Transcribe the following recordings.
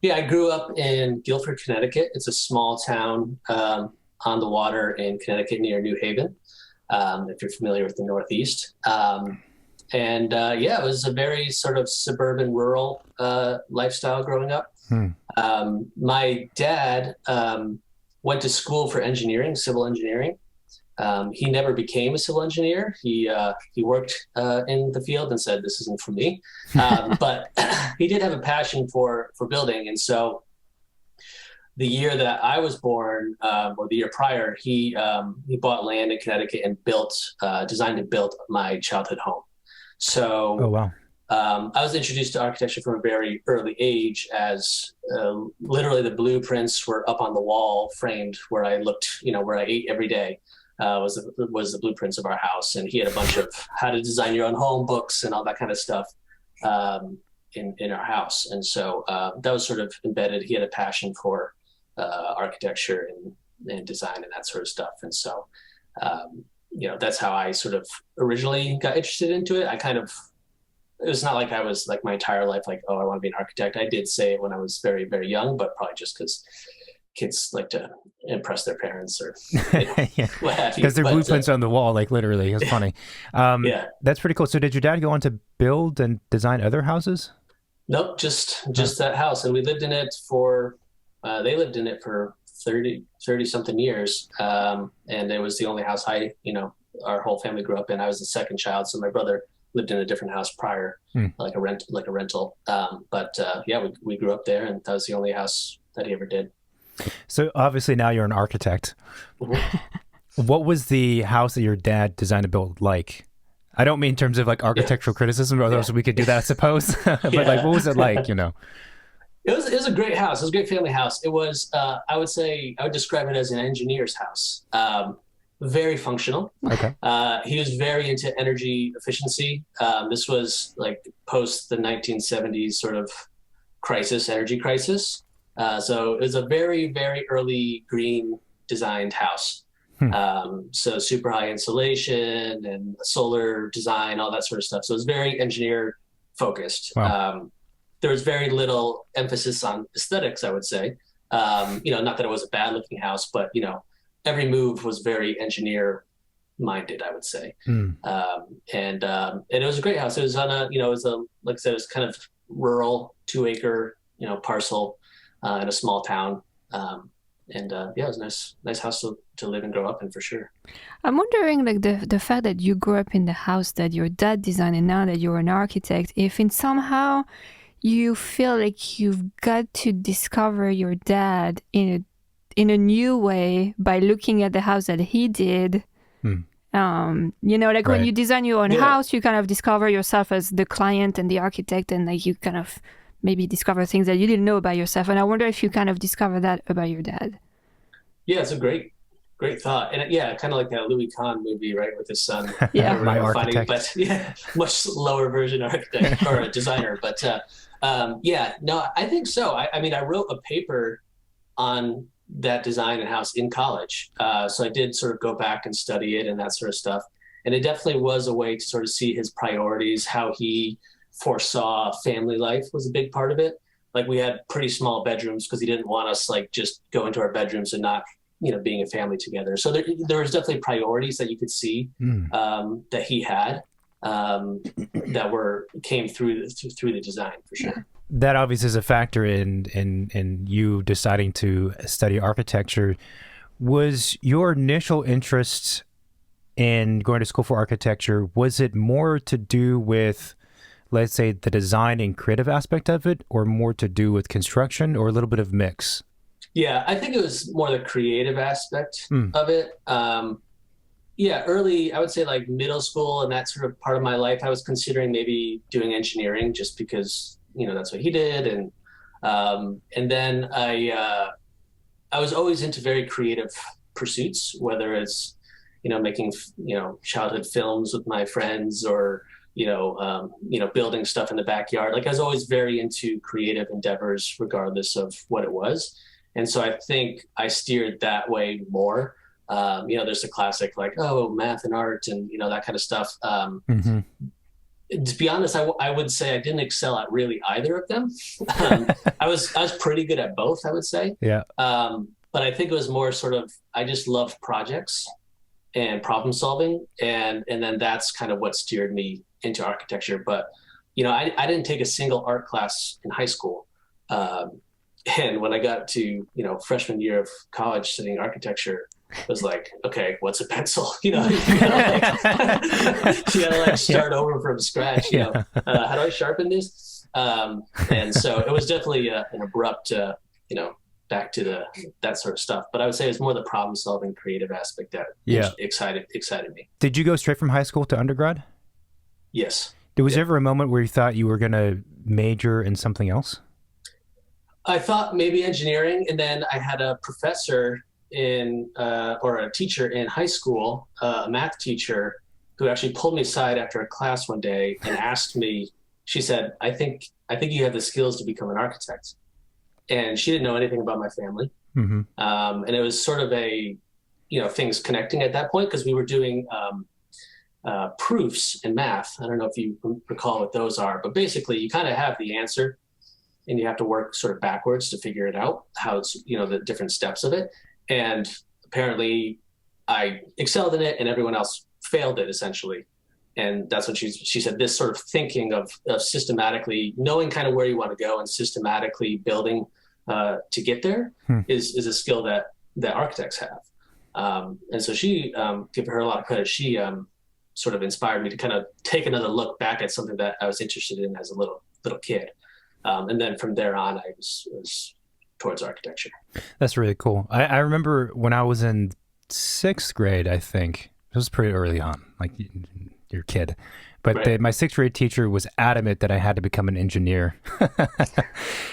Yeah, I grew up in Guilford, Connecticut. It's a small town on the water in Connecticut near New Haven, if you're familiar with the Northeast. And yeah, it was a very sort of suburban, rural lifestyle growing up. Hmm. My dad went to school for engineering, civil engineering. He never became a civil engineer. He worked in the field and said, "This isn't for me." But he did have a passion for building, and so the year that I was born, or the year prior, he bought land in Connecticut and designed and built my childhood home. Oh So wow. I was introduced to architecture from a very early age, as literally the blueprints were up on the wall, framed where I looked, where I ate every day. Was the blueprints of our house, and he had a bunch of how to design your own home books and all that kind of stuff in our house, and so that was sort of embedded. He had a passion for architecture and design and that sort of stuff, and so that's how I sort of originally got interested into it. It was not like I was like my entire life like, oh, I want to be an architect. I did say it when I was very, very young, but probably just because kids like to impress their parents or Yeah, what have you. because their But blueprints on the wall, like literally. It's funny. yeah, That's pretty cool. So did your dad go on to build and design other houses? nope, just that house, and we lived in it for. They lived in it for 30 something years, and it was the only house our whole family grew up in. I was the second child, so my brother lived in a different house prior, Hmm. like a rental. But yeah, we grew up there, and that was the only house that he ever did. So obviously now you're an architect. Mhm. What was the house that your dad designed and built like? I don't mean in terms of like Yeah, architectural criticism, although yeah, so we could do that, I suppose. But like, what yeah. was it like? It was a great house. It was a great family house. It was I would describe it as an engineer's house. Very functional. Okay. He was very into energy efficiency. This was like post the 1970s sort of energy crisis. So it was a very, very early green designed house. Hmm. So super high insulation and solar design, all that sort of stuff. So it was very engineer focused. Wow. There was very little emphasis on aesthetics, I would say. Not that it was a bad looking house, but every move was very engineer minded, I would say. Hmm. And it was a great house. It was on it was like I said, it was kind of rural, 2 acre, parcel in a small town. And yeah, it was a nice house to live and grow up in for sure. I'm wondering, like the fact that you grew up in the house that your dad designed, and now that you're an architect, if in somehow you feel like you've got to discover your dad in a new way by looking at the house that he did. Hmm. Like when Right. you design your own Yeah. house, you kind of discover yourself as the client and the architect, and like you kind of maybe discover things that you didn't know about yourself. And I wonder if you kind of discover that about your dad. Yeah, it's a great thought. And yeah, kind of like that Louis Kahn movie, right, with his son. Yeah. My Finding, architect. but yeah, much lower version architect or a designer. But yeah, no, I think so. I mean, I wrote a paper on that design and house in college. So I did sort of go back and study it and that sort of stuff. And it definitely was a way to sort of see his priorities, how he foresaw family life was a big part of it. Like we had pretty small bedrooms because he didn't want us like just go into our bedrooms and not, being a family together. So there was definitely priorities that you could see Hmm. that he had that came through the design for sure. That obviously is a factor in you deciding to study architecture. Was your initial interest in going to school for architecture, was it more to do with, let's say, the design and creative aspect of it, or more to do with construction, or a little bit of mix? Yeah, I think it was more the creative aspect Hmm. of it. Yeah, early, I would say like middle school and that sort of part of my life, I was considering maybe doing engineering just because, that's what he did. And then I was always into very creative pursuits, whether it's, making, childhood films with my friends or, building stuff in the backyard. Like I was always very into creative endeavors, regardless of what it was. And so I think I steered that way more. There's the classic like, oh, math and art and, that kind of stuff. Mm-hmm. To be honest, I would say I didn't excel at really either of them. I was pretty good at both, I would say. Yeah. But I think it was more sort of, I just loved projects and problem solving. And then that's kind of what steered me into architecture. But, I didn't take a single art class in high school. And when I got to, freshman year of college studying architecture, it was like, okay, what's a pencil? You gotta start over from scratch. How do I sharpen this? And so it was definitely an abrupt, back to that sort of stuff. But I would say it's more the problem solving creative aspect that excited me. Did you go straight from high school to undergrad? Yes. Was there ever a moment where you thought you were going to major in something else? I thought maybe engineering, and then I had a professor or a teacher in high school, a math teacher, who actually pulled me aside after a class one day and asked me. She said, "I think you have the skills to become an architect." And she didn't know anything about my family, and it was sort of things connecting at that point because we were doing proofs in math. I don't know if you recall what those are, but basically you kind of have the answer and you have to work sort of backwards to figure it out, how it's, the different steps of it. And apparently I excelled in it and everyone else failed it essentially. And that's what she said, this sort of thinking of systematically knowing kind of where you want to go and systematically building to get there is a skill that architects have. And so she, give her a lot of credit. She sort of inspired me to kind of take another look back at something that I was interested in as a little kid. And then from there on, I was towards architecture. That's really cool. I remember when I was in 6th grade, I think, it was pretty early on, like you're a kid. But right. My 6th grade teacher was adamant that I had to become an engineer.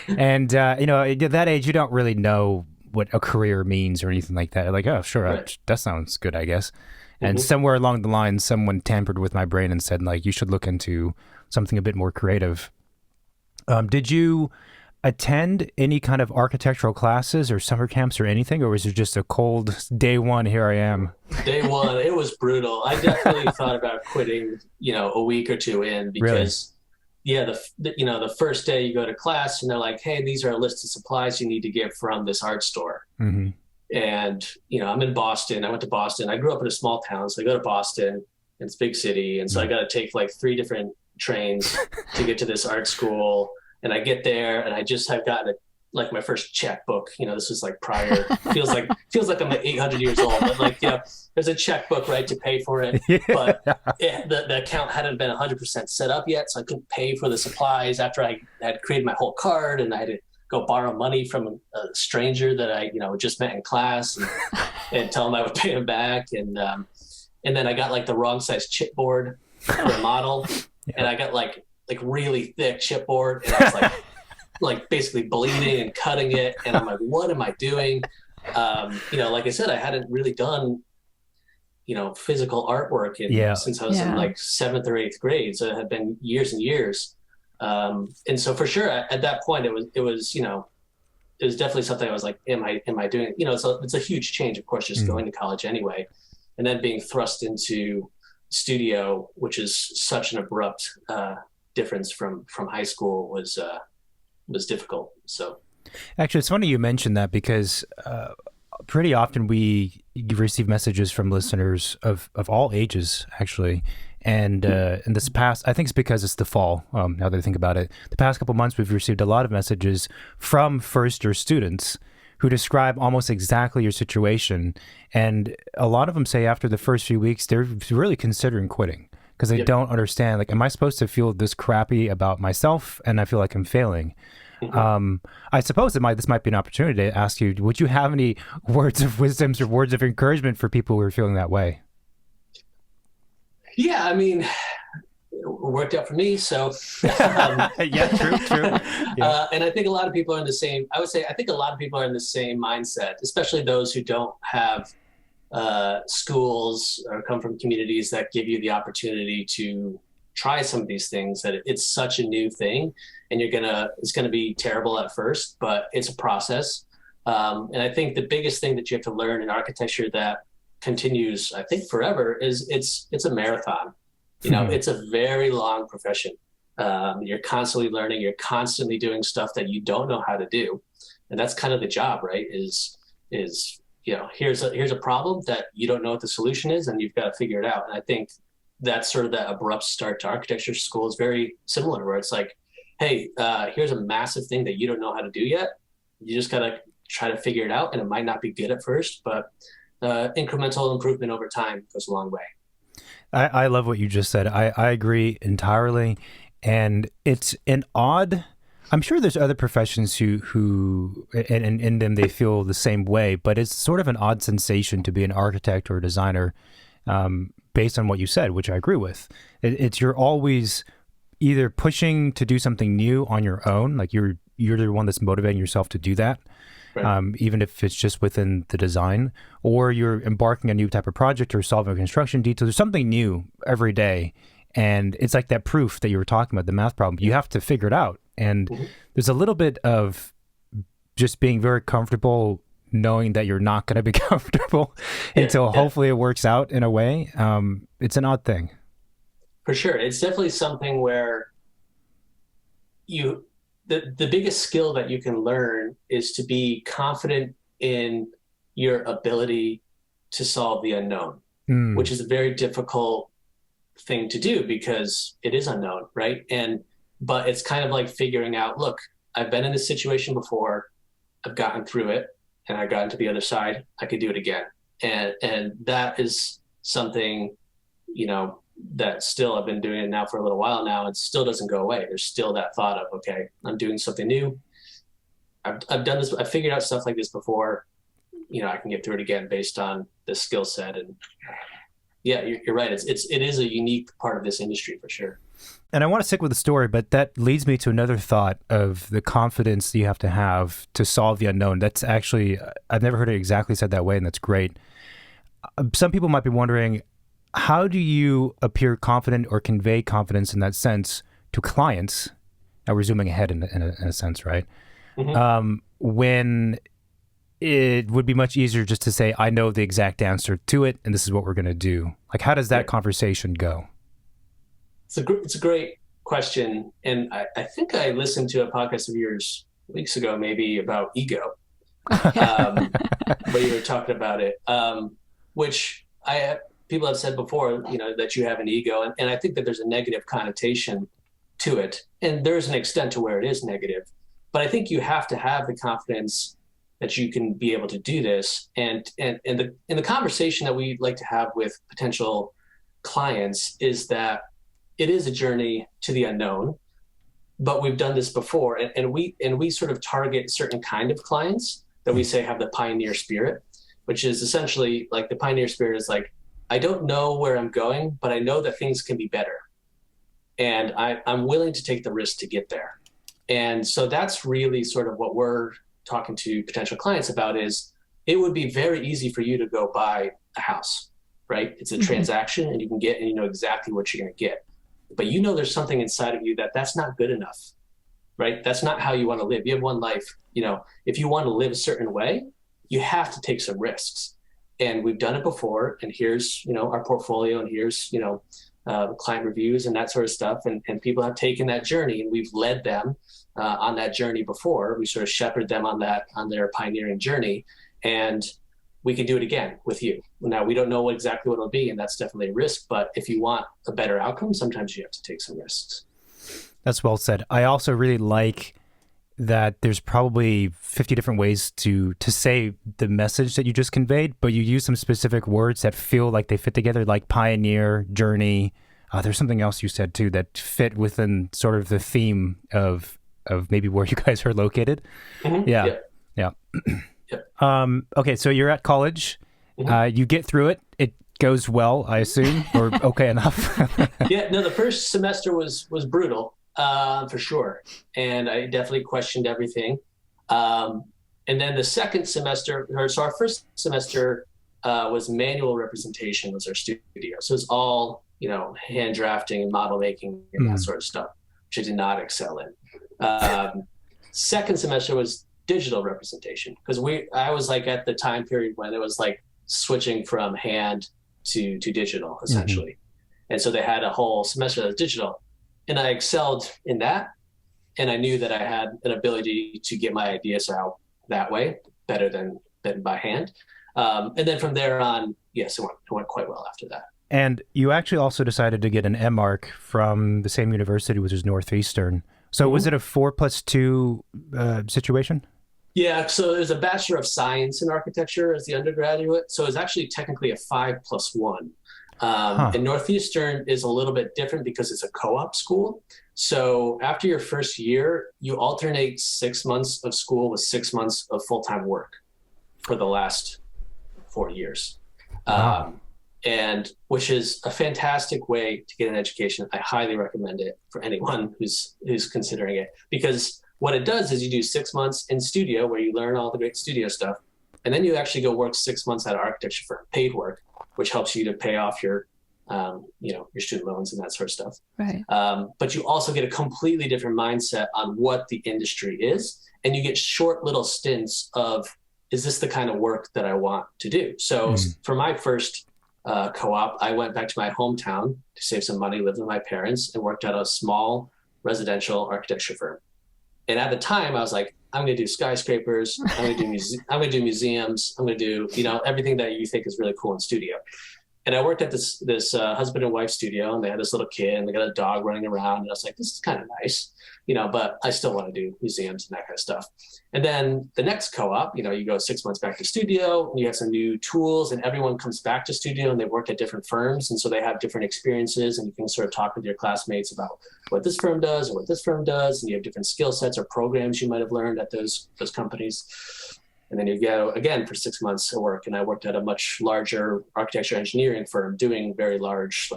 And, at that age, you don't really know what a career means or anything like that. Like, oh, sure, right. That sounds good, I guess. And somewhere along the line, someone tampered with my brain and said, like, you should look into something a bit more creative. Did you attend any kind of architectural classes or summer camps or anything, or was it just a cold day one, here I am? Day one, it was brutal. I definitely thought about quitting, a week or two in because, the first day you go to class and they're like, hey, these are a list of supplies you need to get from this art store. Mm-hmm. And, I'm in Boston. I went to Boston. I grew up in a small town. So I go to Boston. It's a big city. And so I got to take like 3 different trains to get to this art school. And I get there and I just have gotten my first checkbook. This was like prior, feels like I'm 800 years old, but there's a checkbook, right, to pay for it. But the account hadn't been 100% set up yet. So I couldn't pay for the supplies after I had created my whole card, and I had to go borrow money from a stranger that I, just met in class and tell him I would pay him back. And then I got like the wrong size chipboard for a model. And I got like really thick chipboard, and I was like basically bleeding and cutting it. And I'm like, what am I doing? Like I said, I hadn't really done, physical artwork since I was in like 7th or 8th grade. So it had been years and years. And so for sure at that point it was definitely something I was like, am I doing it? So it's a huge change, of course, just going to college anyway. And then being thrust into studio, which is such an abrupt, difference from high school was difficult. So actually, it's funny you mentioned that because, pretty often we receive messages from listeners of all ages, actually. And in this past, I think it's because it's the fall, now that I think about it. The past couple months, we've received a lot of messages from first-year students who describe almost exactly your situation. And a lot of them say after the first few weeks, they're really considering quitting because they don't understand, like, am I supposed to feel this crappy about myself and I feel like I'm failing? Mm-hmm. I suppose this might be an opportunity to ask you, would you have any words of wisdom or words of encouragement for people who are feeling that way? Yeah, I mean, it worked out for me. So, yeah, true. Yeah. And I think a lot of people are in the same, I think a lot of people are in the same mindset, especially those who don't have schools or come from communities that give you the opportunity to try some of these things, that it's such a new thing and it's going to be terrible at first, but it's a process. And I think the biggest thing that you have to learn in architecture that continues, I think, forever is it's a marathon. It's a very long profession. You're constantly learning, you're constantly doing stuff that you don't know how to do. And that's kind of the job, right? Is here's a problem that you don't know what the solution is, and you've got to figure it out. And I think that's sort of that abrupt start to architecture school is very similar, where it's like, hey, here's a massive thing that you don't know how to do yet. You just got to try to figure it out, and it might not be good at first, but incremental improvement over time goes a long way. I love what you just said. I agree entirely. And it's an odd, I'm sure there's other professions who and in them they feel the same way, but it's sort of an odd sensation to be an architect or a designer based on what you said, which I agree with. It's you're always either pushing to do something new on your own, like you're the one that's motivating yourself to do that, right. Even if it's just within the design, or you're embarking on a new type of project or solving a construction detail. There's something new every day. And it's like that proof that you were talking about, the math problem. You have to figure it out. And there's a little bit of just being very comfortable knowing that you're not going to be comfortable until hopefully it works out in a way. It's an odd thing. For sure. It's definitely something where the biggest skill that you can learn is to be confident in your ability to solve the unknown, which is a very difficult thing to do because it is unknown, right? But it's kind of like figuring out, look, I've been in this situation before, I've gotten through it, and I've gotten to the other side, I could do it again. And that is something, that still I've been doing it now for a little while now, and still doesn't go away. There's still that thought of, okay, I'm doing something new. I've done this, I've figured out stuff like this before, I can get through it again based on this skill set. And yeah, you're right. It is a unique part of this industry for sure. And I want to stick with the story, but that leads me to another thought of the confidence that you have to solve the unknown. That's actually, I've never heard it exactly said that way, and that's great. Some people might be wondering, how do you appear confident or convey confidence in that sense to clients? Now we're zooming ahead in a sense, right? When it would be much easier just to say, I know the exact answer to it, and this is what we're going to do. Like, how does that conversation go? It's a great question. And I think I listened to a podcast of yours weeks ago, maybe about ego, where you were talking about it, which people have said before, that you have an ego. And I think that there's a negative connotation to it. And there's an extent to where it is negative. But I think you have to have the confidence that you can be able to do this. And in the conversation that we like to have with potential clients is that it is a journey to the unknown, but we've done this before. And we sort of target certain kind of clients that we say have the pioneer spirit, which is essentially like the pioneer spirit is like, I don't know where I'm going, but I know that things can be better. And I'm willing to take the risk to get there. And so that's really sort of what we're talking to potential clients about is it would be very easy for you to go buy a house, right? It's a transaction and you can get, and you know exactly what you're going to get. But there's something inside of you that's not good enough, right? That's not how you want to live. You have one life. If you want to live a certain way, you have to take some risks. And we've done it before. And here's, our portfolio, and here's, client reviews and that sort of stuff. And people have taken that journey, and we've led them on that journey before. We sort of shepherd them on their pioneering journey, and we can do it again with you. Now, we don't know exactly what it'll be, and that's definitely a risk. But if you want a better outcome, sometimes you have to take some risks. That's well said. I also really like that there's probably 50 different ways to say the message that you just conveyed, but you use some specific words that feel like they fit together, like pioneer, journey. There's something else you said too that fit within sort of the theme of maybe where you guys are located. Yeah. Okay, so you're at college. You get through it. It goes well, I assume, or okay enough. Yeah, no, the first semester was brutal. For sure. And I definitely questioned everything. And then the second semester, so our first semester was manual representation was our studio. So it's all, hand drafting and model making and that sort of stuff, which I did not excel in. Second semester was digital representation because I was like at the time period when it was like switching from hand to digital essentially. And so they had a whole semester that was digital. And I excelled in that. And I knew that I had an ability to get my ideas out that way better than by hand. And then from there on, yes, it went quite well after that. And you actually also decided to get an MArch from the same university, which is Northeastern. So was it a 4+2 situation? Yeah, so there's a Bachelor of Science in Architecture as the undergraduate. So it's actually technically a 5+1. And Northeastern is a little bit different because it's a co-op school. So after your first year, you alternate 6 months of school with 6 months of full-time work for the last 4 years. Wow. And which is a fantastic way to get an education. I highly recommend it for anyone who's considering it, because what it does is you do 6 months in studio where you learn all the great studio stuff. And then you actually go work 6 months at an architecture firm, paid work, which helps you to pay off your student loans and that sort of stuff. Right. But you also get a completely different mindset on what the industry is. And you get short little stints of, is this the kind of work that I want to do? So for my first co-op, I went back to my hometown to save some money, lived with my parents, and worked at a small residential architecture firm. And at the time, I was like, I'm going to do skyscrapers. I'm going to do museums. I'm going to do, everything that you think is really cool in studio. And I worked at this husband and wife studio, and they had this little kid, and they got a dog running around. And I was like, this is kind of nice, but I still want to do museums and that kind of stuff. And then the next co-op, you go 6 months back to studio, and you have some new tools, and everyone comes back to studio, and they worked at different firms. And so they have different experiences, and you can sort of talk with your classmates about what this firm does or what this firm does. And you have different skill sets or programs you might have learned at those companies. And then you go again for 6 months of work. And I worked at a much larger architecture engineering firm doing very large,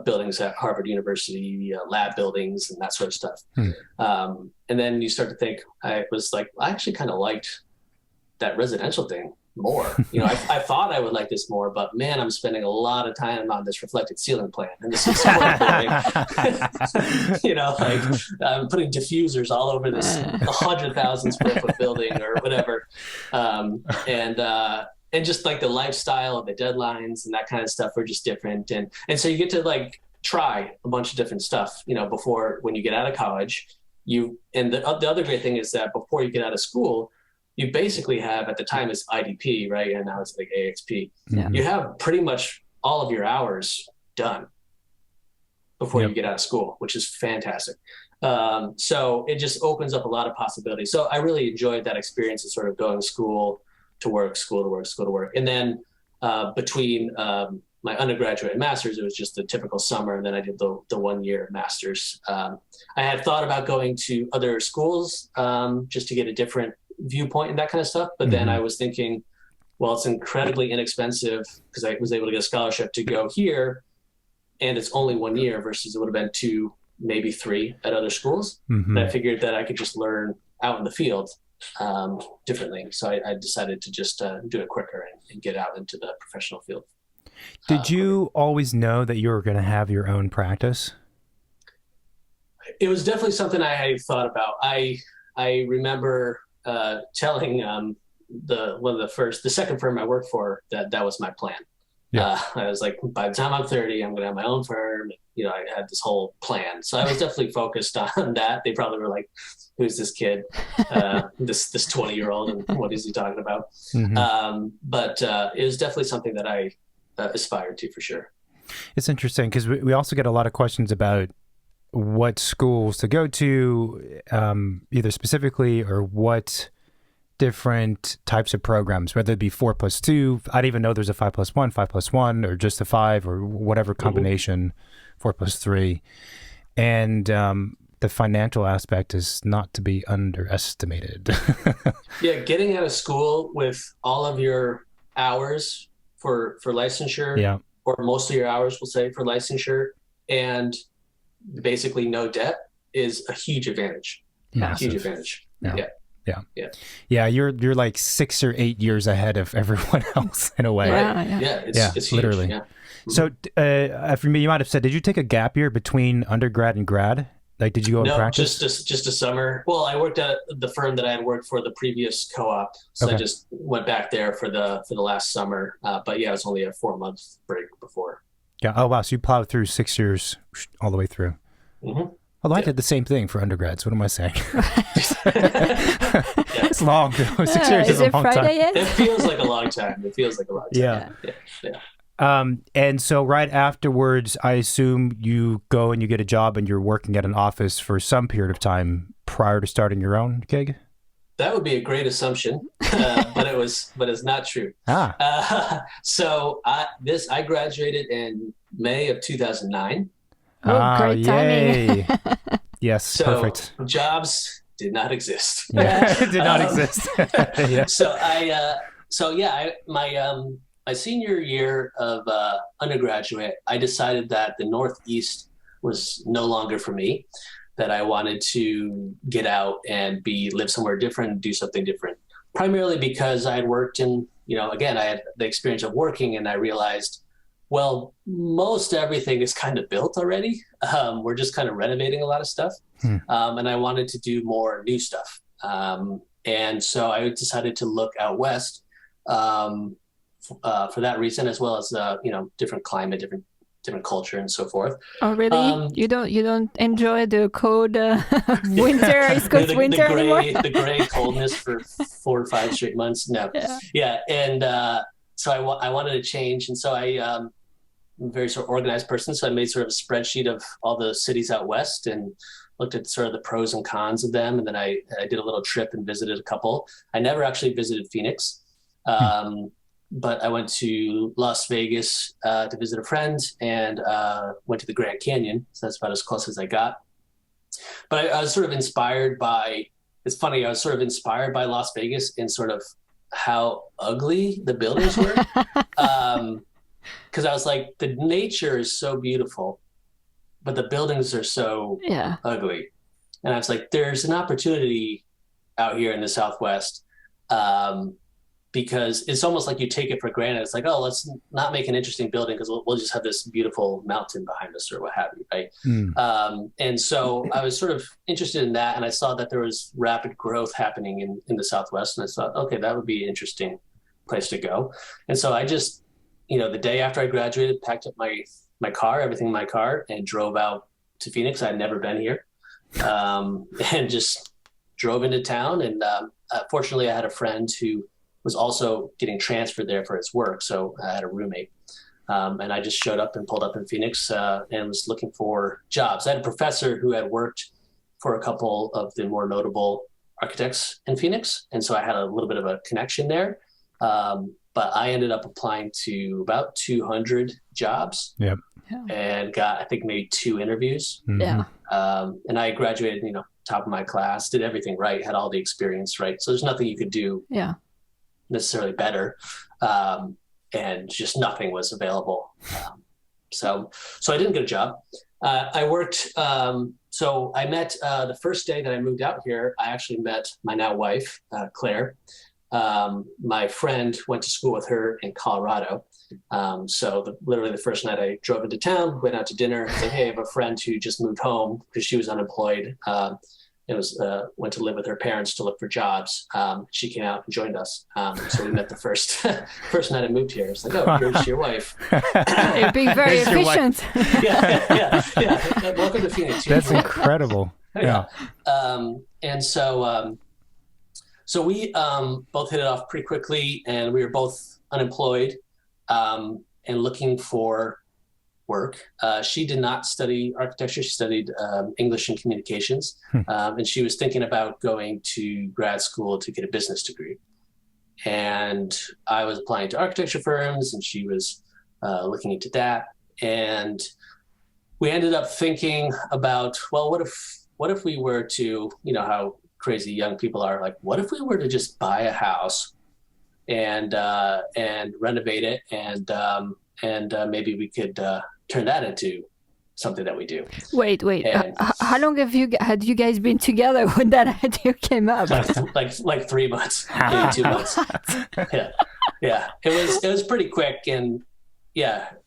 buildings at Harvard University, lab buildings and that sort of stuff. And then you start to think, I actually kind of liked that residential thing more. I thought I would like this more, but man, I'm spending a lot of time on this reflected ceiling plan and this is I'm putting diffusers all over this 100,000 square foot building or whatever. And just like the lifestyle of the deadlines and that kind of stuff are just different. And so you get to try a bunch of different stuff, before when you get out of college, and the other great thing is that before you get out of school, you basically have, at the time it's IDP, right? And now it's like AXP. Yeah. You have pretty much all of your hours done before you get out of school, which is fantastic. So it just opens up a lot of possibilities. So I really enjoyed that experience of sort of going school to work. And then between my undergraduate and master's, it was just the typical summer. And then I did the 1 year master's. I had thought about going to other schools just to get a different viewpoint and that kind of stuff. But then I was thinking, well, it's incredibly inexpensive because I was able to get a scholarship to go here. And it's only 1 year versus it would have been 2, maybe 3 at other schools. And I figured that I could just learn out in the field differently. So I decided to just do it quicker and get out into the professional field. Did you always know that you were going to have your own practice? It was definitely something I had thought about. I remember telling the second firm I worked for that was my plan. Yeah. I was like, by the time I'm 30, I'm going to have my own firm. I had this whole plan. So I was definitely focused on that. They probably were like, who's this kid, this 20-year-old, and what is he talking about? But it was definitely something that I aspired to for sure. It's interesting because we also get a lot of questions about what schools to go to, either specifically or what different types of programs, whether it be 4+2. I didn't even know there's a 5+1, 5+1, or just a 5 or whatever combination, 4+3. And the financial aspect is not to be underestimated. Yeah, getting out of school with all of your hours for licensure, or most of your hours, we'll say, for licensure, and basically no debt is a huge advantage. Huge advantage. Yeah, you're like 6 or 8 years ahead of everyone else in a way. It's huge. Literally. Yeah. So for me, you might have said, did you take a gap year between undergrad and grad? Like, did you go and practice? No, just a summer. Well, I worked at the firm that I had worked for the previous co-op, so I just went back there for the last summer. But yeah, it was only a 4-month break before. Yeah. Oh, wow. So you plowed through 6 years all the way through. Mm-hmm. Although I did the same thing for undergrads. What am I saying? It's long. 6 years is a long time. Yet? It feels like a long time. Yeah. Yeah. And so right afterwards, I assume you go and you get a job and you're working at an office for some period of time prior to starting your own gig? That would be a great assumption, but it's not true. So I graduated in May of 2009. Oh, great timing. Yes, so perfect. Jobs did not exist. Yeah, it did not exist. Yeah. My senior year of undergraduate, I decided that the Northeast was no longer for me, that I wanted to get out and live somewhere different, do something different, primarily because I had worked in, again, I had the experience of working, and I realized, well, most everything is kind of built already. We're just kind of renovating a lot of stuff. And I wanted to do more new stuff. And so I decided to look out west for that reason, as well as, different climate, different culture and so forth. Oh, really? You don't enjoy the cold winter, East Coast winter anymore? The gray coldness for 4 or 5 straight months? No. Yeah. And so I wanted to change. And so I'm a very sort of organized person. So I made sort of a spreadsheet of all the cities out west and looked at sort of the pros and cons of them. And then I did a little trip and visited a couple. I never actually visited Phoenix. But I went to Las Vegas to visit a friend, and went to the Grand Canyon. So that's about as close as I got. But I was sort of inspired by, it's funny, I was sort of inspired by Las Vegas in sort of how ugly the buildings were. Because I was like, the nature is so beautiful, but the buildings are so ugly. And I was like, there's an opportunity out here in the Southwest. Because it's almost like you take it for granted. It's like, oh, let's not make an interesting building because we'll just have this beautiful mountain behind us or what have you, right? And so I was sort of interested in that, and I saw that there was rapid growth happening in the Southwest, and I thought, okay, that would be an interesting place to go. And so I just, the day after I graduated, packed up my car, everything in my car, and drove out to Phoenix. I'd never been here, and just drove into town. And fortunately, I had a friend who was also getting transferred there for his work. So I had a roommate, and I just showed up and pulled up in Phoenix and was looking for jobs. I had a professor who had worked for a couple of the more notable architects in Phoenix. And so I had a little bit of a connection there. But I ended up applying to about 200 jobs and got, I think, maybe 2 interviews. Yeah. And I graduated, top of my class, did everything right, had all the experience right. So there's nothing you could do necessarily better, and just nothing was available. So I didn't get a job. I worked. So I met the first day that I moved out here. I actually met my now wife, Claire. My friend went to school with her in Colorado. So literally the first night I drove into town, went out to dinner, said, hey, I have a friend who just moved home because she was unemployed. Went to live with her parents to look for jobs. She came out and joined us. So we met the first night I moved here. It's like, oh, here's your wife. You're being very efficient. Yeah. Welcome to Phoenix. That's incredible. Yeah. And so we both hit it off pretty quickly, and we were both unemployed and looking for work. She did not study architecture. She studied English and communications. And she was thinking about going to grad school to get a business degree. And I was applying to architecture firms, and she was looking into that. And we ended up thinking about, well, what if we were to, how crazy young people are, like, what if we were to just buy a house and renovate it, and maybe we could turn that into something that we do. Wait. How long had you guys been together when that idea came up? Like 3 months, maybe 2 months. Yeah. It was pretty quick, and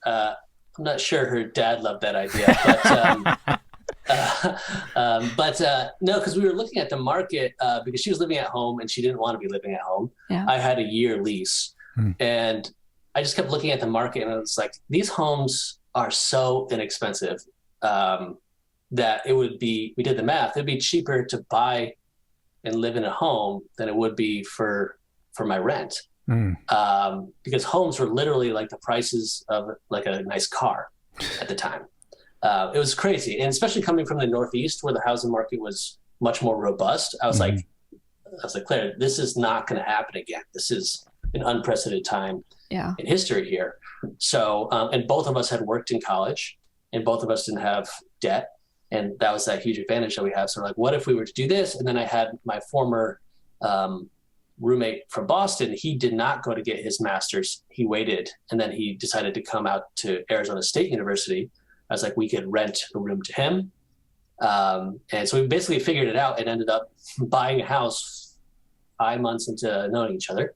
I'm not sure her dad loved that idea, but no, because we were looking at the market because she was living at home and she didn't want to be living at home. Yeah. I had a year lease, and I just kept looking at the market, and it was like, these homes are so inexpensive that we did the math, it'd be cheaper to buy and live in a home than it would be for my rent. Because homes were literally like the prices of like a nice car at the time. It was crazy. And especially coming from the Northeast where the housing market was much more robust, I was like, Claire, this is not going to happen again. This is an unprecedented time in history here. So, and both of us had worked in college and both of us didn't have debt. And that was that huge advantage that we have. So we're like, what if we were to do this? And then I had my former roommate from Boston. He did not go to get his master's. He waited. And then he decided to come out to Arizona State University. I was like, we could rent a room to him. And so we basically figured it out and ended up buying a house 5 months into knowing each other.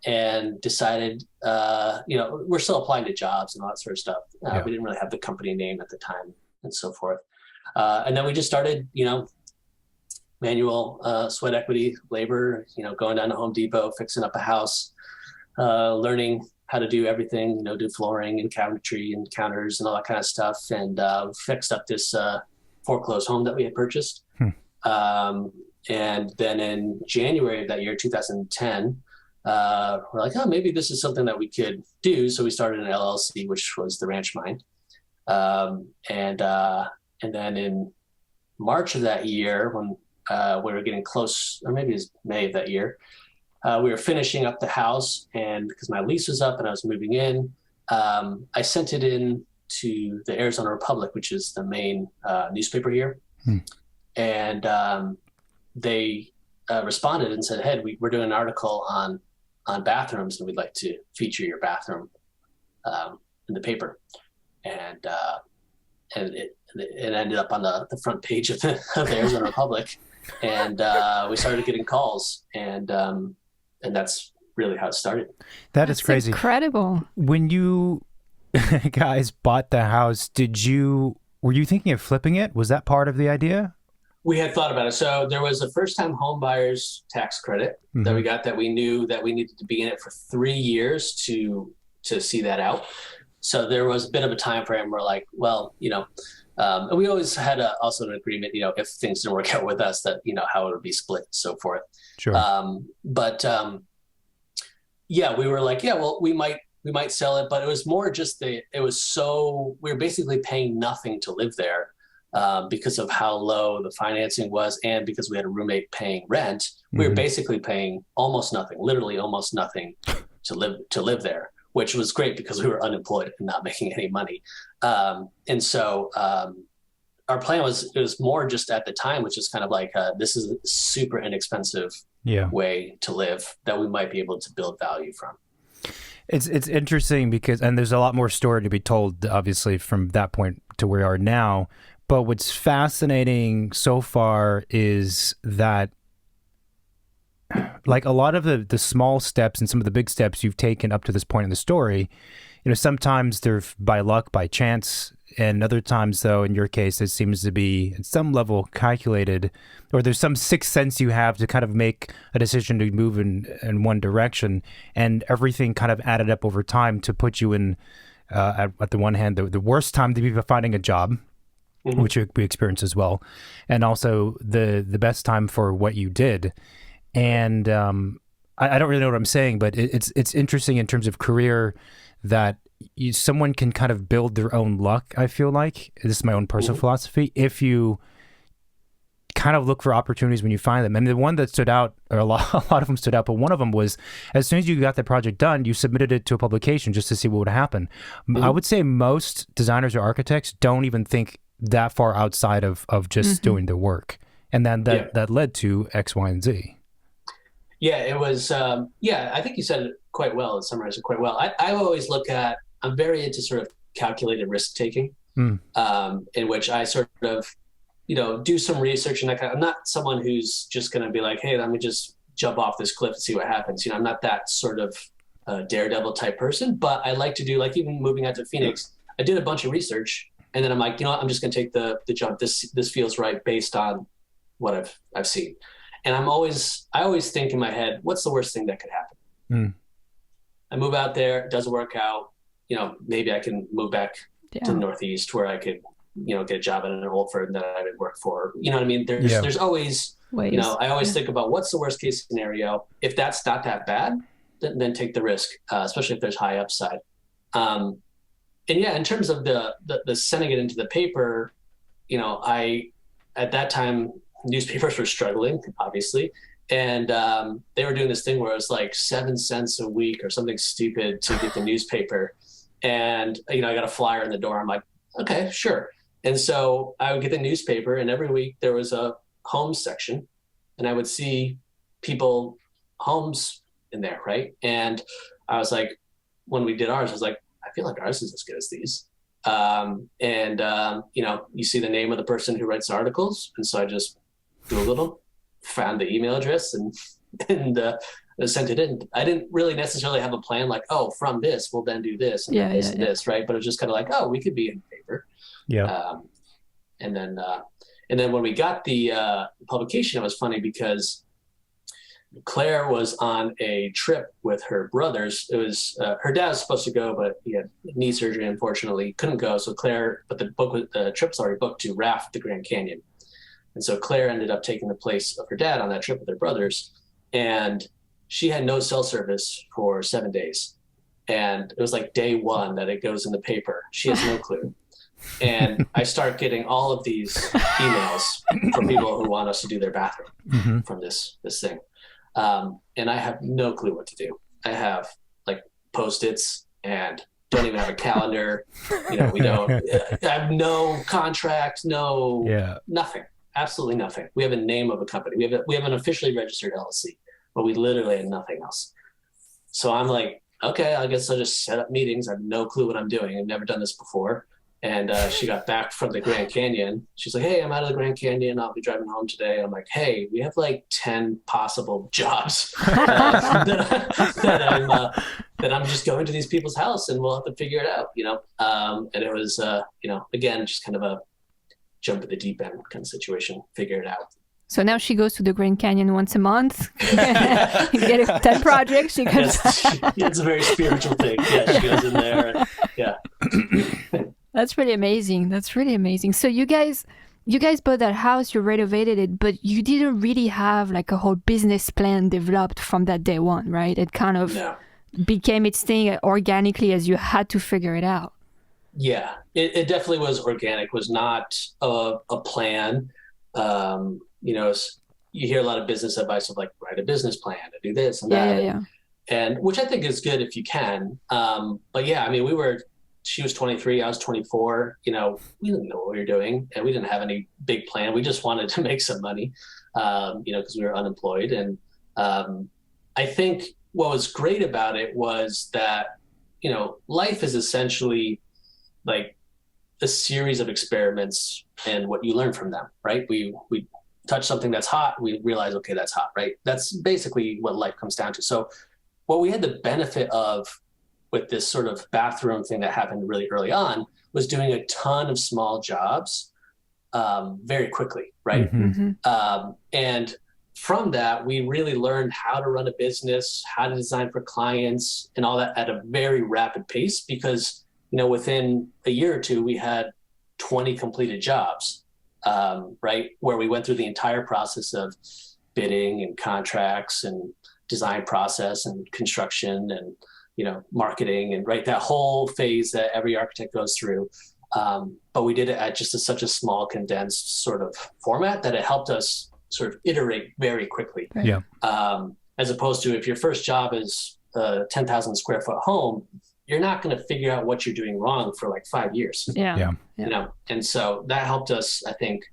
And decided, we're still applying to jobs and all that sort of stuff. We didn't really have the company name at the time and so forth. And then we just started, manual sweat equity labor, going down to Home Depot, fixing up a house, learning how to do everything, do flooring and cabinetry and counters and all that kind of stuff. And fixed up this foreclosed home that we had purchased. And then in January of that year, 2010, we're like, oh, maybe this is something that we could do. So we started an LLC, which was the Ranch Mind. And then in March of that year, when we were getting close, or maybe it was May of that year, we were finishing up the house, and because my lease was up and I was moving in, I sent it in to the Arizona Republic, which is the main newspaper here. And they responded and said, hey, we're doing an article on bathrooms, and we'd like to feature your bathroom in the paper. And it ended up on the front page of the Arizona Republic. And we started getting calls, and that's really how it started. That's crazy. Incredible. When you guys bought the house, were you thinking of flipping it? Was that part of the idea? We had thought about it. So there was a first-time home buyer's tax credit that we got, that we knew that we needed to be in it for 3 years to see that out. So there was a bit of a time frame where like, well, and we always had also an agreement, if things didn't work out with us, that, how it would be split and so forth. Sure. We were like, well, we might sell it, but it was more just we were basically paying nothing to live there. Because of how low the financing was, and because we had a roommate paying rent, we were basically paying almost nothing, literally almost nothing to live there, which was great because we were unemployed and not making any money. And so our plan was more just at the time, which is kind of like, this is a super inexpensive way to live that we might be able to build value from. It's interesting because, and there's a lot more story to be told, obviously, from that point to where we are now. But what's fascinating so far is that, like, a lot of the small steps and some of the big steps you've taken up to this point in the story, sometimes they're by luck, by chance, and other times, though, in your case, it seems to be at some level calculated, or there's some sixth sense you have to kind of make a decision to move in one direction, and everything kind of added up over time to put you in, at the one hand, the worst time to be finding a job, which we experienced as well, and also the best time for what you did. And I don't really know what I'm saying, but it's interesting in terms of career that someone can kind of build their own luck, I feel like. This is my own personal philosophy. If you kind of look for opportunities when you find them. And the one that stood out, or a lot of them stood out, but one of them was, as soon as you got the project done, you submitted it to a publication just to see what would happen. I would say most designers or architects don't even think that far outside of just doing the work. And then that led to X, Y, and Z. Yeah, it was, I think you said it quite well, and summarized it quite well. I always look at, I'm very into sort of calculated risk-taking, in which I sort of, do some research, and I'm not someone who's just going to be like, hey, let me just jump off this cliff and see what happens. I'm not that sort of daredevil type person, but I like to do, like, even moving out to Phoenix, I did a bunch of research, and then I'm like, I'm just going to take the jump. This feels right based on what I've seen. And I always think in my head, what's the worst thing that could happen? I move out there, it doesn't work out. maybe I can move back to the Northeast where I could, get a job at an old firm that I would work for. You know what I mean? There's always ways. I always think about what's the worst case scenario. If that's not that bad, then take the risk, especially if there's high upside. And in terms of the sending it into the paper, at that time, newspapers were struggling, obviously. And they were doing this thing where it was like 7 cents a week or something stupid to get the newspaper. And, I got a flyer in the door. I'm like, okay, sure. And so I would get the newspaper, and every week there was a homes section, and I would see people homes in there, right? And I was like, when we did ours, I was like, I feel like ours is as good as these. You see the name of the person who writes articles. And so I just Googled them, found the email address, and sent it in. I didn't really necessarily have a plan like, oh, from this, we'll then do this and this, right? But it was just kind of like, oh, we could be in the paper. Yeah. And then when we got the publication, it was funny because Claire was on a trip with her brothers. It was her dad was supposed to go, but he had knee surgery, unfortunately, couldn't go. So the trip was already booked to raft the Grand Canyon. And so Claire ended up taking the place of her dad on that trip with her brothers. And she had no cell service for 7 days. And it was like day one that it goes in the paper. She has no clue. And I start getting all of these emails from people who want us to do their bathroom from this thing. And I have no clue what to do. I have like Post-its and don't even have a calendar. I have no contract, nothing, absolutely nothing. We have a name of a company. We have an officially registered LLC, but we literally have nothing else. So I'm like, okay, I guess I'll just set up meetings. I have no clue what I'm doing. I've never done this before. And she got back from the Grand Canyon. She's like, hey, I'm out of the Grand Canyon. I'll be driving home today. I'm like, hey, we have like 10 possible jobs that I'm just going to these people's house, and we'll have to figure it out, And it was, again, just kind of a jump at the deep end kind of situation, figure it out. So now she goes to the Grand Canyon once a month. Get 10 projects. She comes. It's a very spiritual thing. Yeah, she goes in there. And, That's really amazing. That's really amazing. So you guys bought that house, you renovated it, but you didn't really have like a whole business plan developed from that day one, right? It kind of became its thing organically as you had to figure it out. Yeah, it definitely was organic. It was not a plan. You hear a lot of business advice of like, write a business plan to do this and that. Yeah. And which I think is good if you can. But yeah, I mean, she was 23, I was 24, we didn't know what we were doing, and we didn't have any big plan. We just wanted to make some money, because we were unemployed. And I think what was great about it was that, life is essentially like a series of experiments and what you learn from them, right? We touch something that's hot, we realize, okay, that's hot, right? That's basically what life comes down to. So what we had the benefit of with this sort of bathroom thing that happened really early on was doing a ton of small jobs very quickly, right? And from that, we really learned how to run a business, how to design for clients, and all that at a very rapid pace because, within a year or two, we had 20 completed jobs, right? Where we went through the entire process of bidding and contracts and design process and construction and marketing and that whole phase that every architect goes through. But we did it at just such a small condensed sort of format that it helped us sort of iterate very quickly. Right. Yeah. As opposed to if your first job is a 10,000 square foot home, you're not going to figure out what you're doing wrong for like 5 years. Yeah. And so that helped us, I think.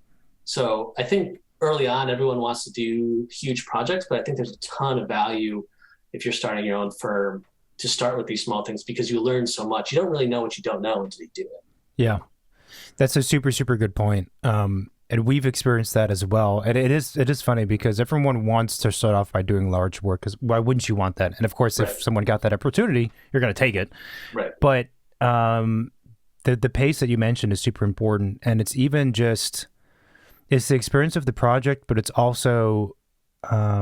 So I think early on, everyone wants to do huge projects, but I think there's a ton of value if you're starting your own firm to start with these small things because you learn so much. You don't really know what you don't know until you do it. Yeah, that's a super, super good point. And we've experienced that as well. And it is funny because everyone wants to start off by doing large work because why wouldn't you want that? And of course, if someone got that opportunity, you're going to take it. Right. But the pace that you mentioned is super important. And it's even just, it's the experience of the project, but it's also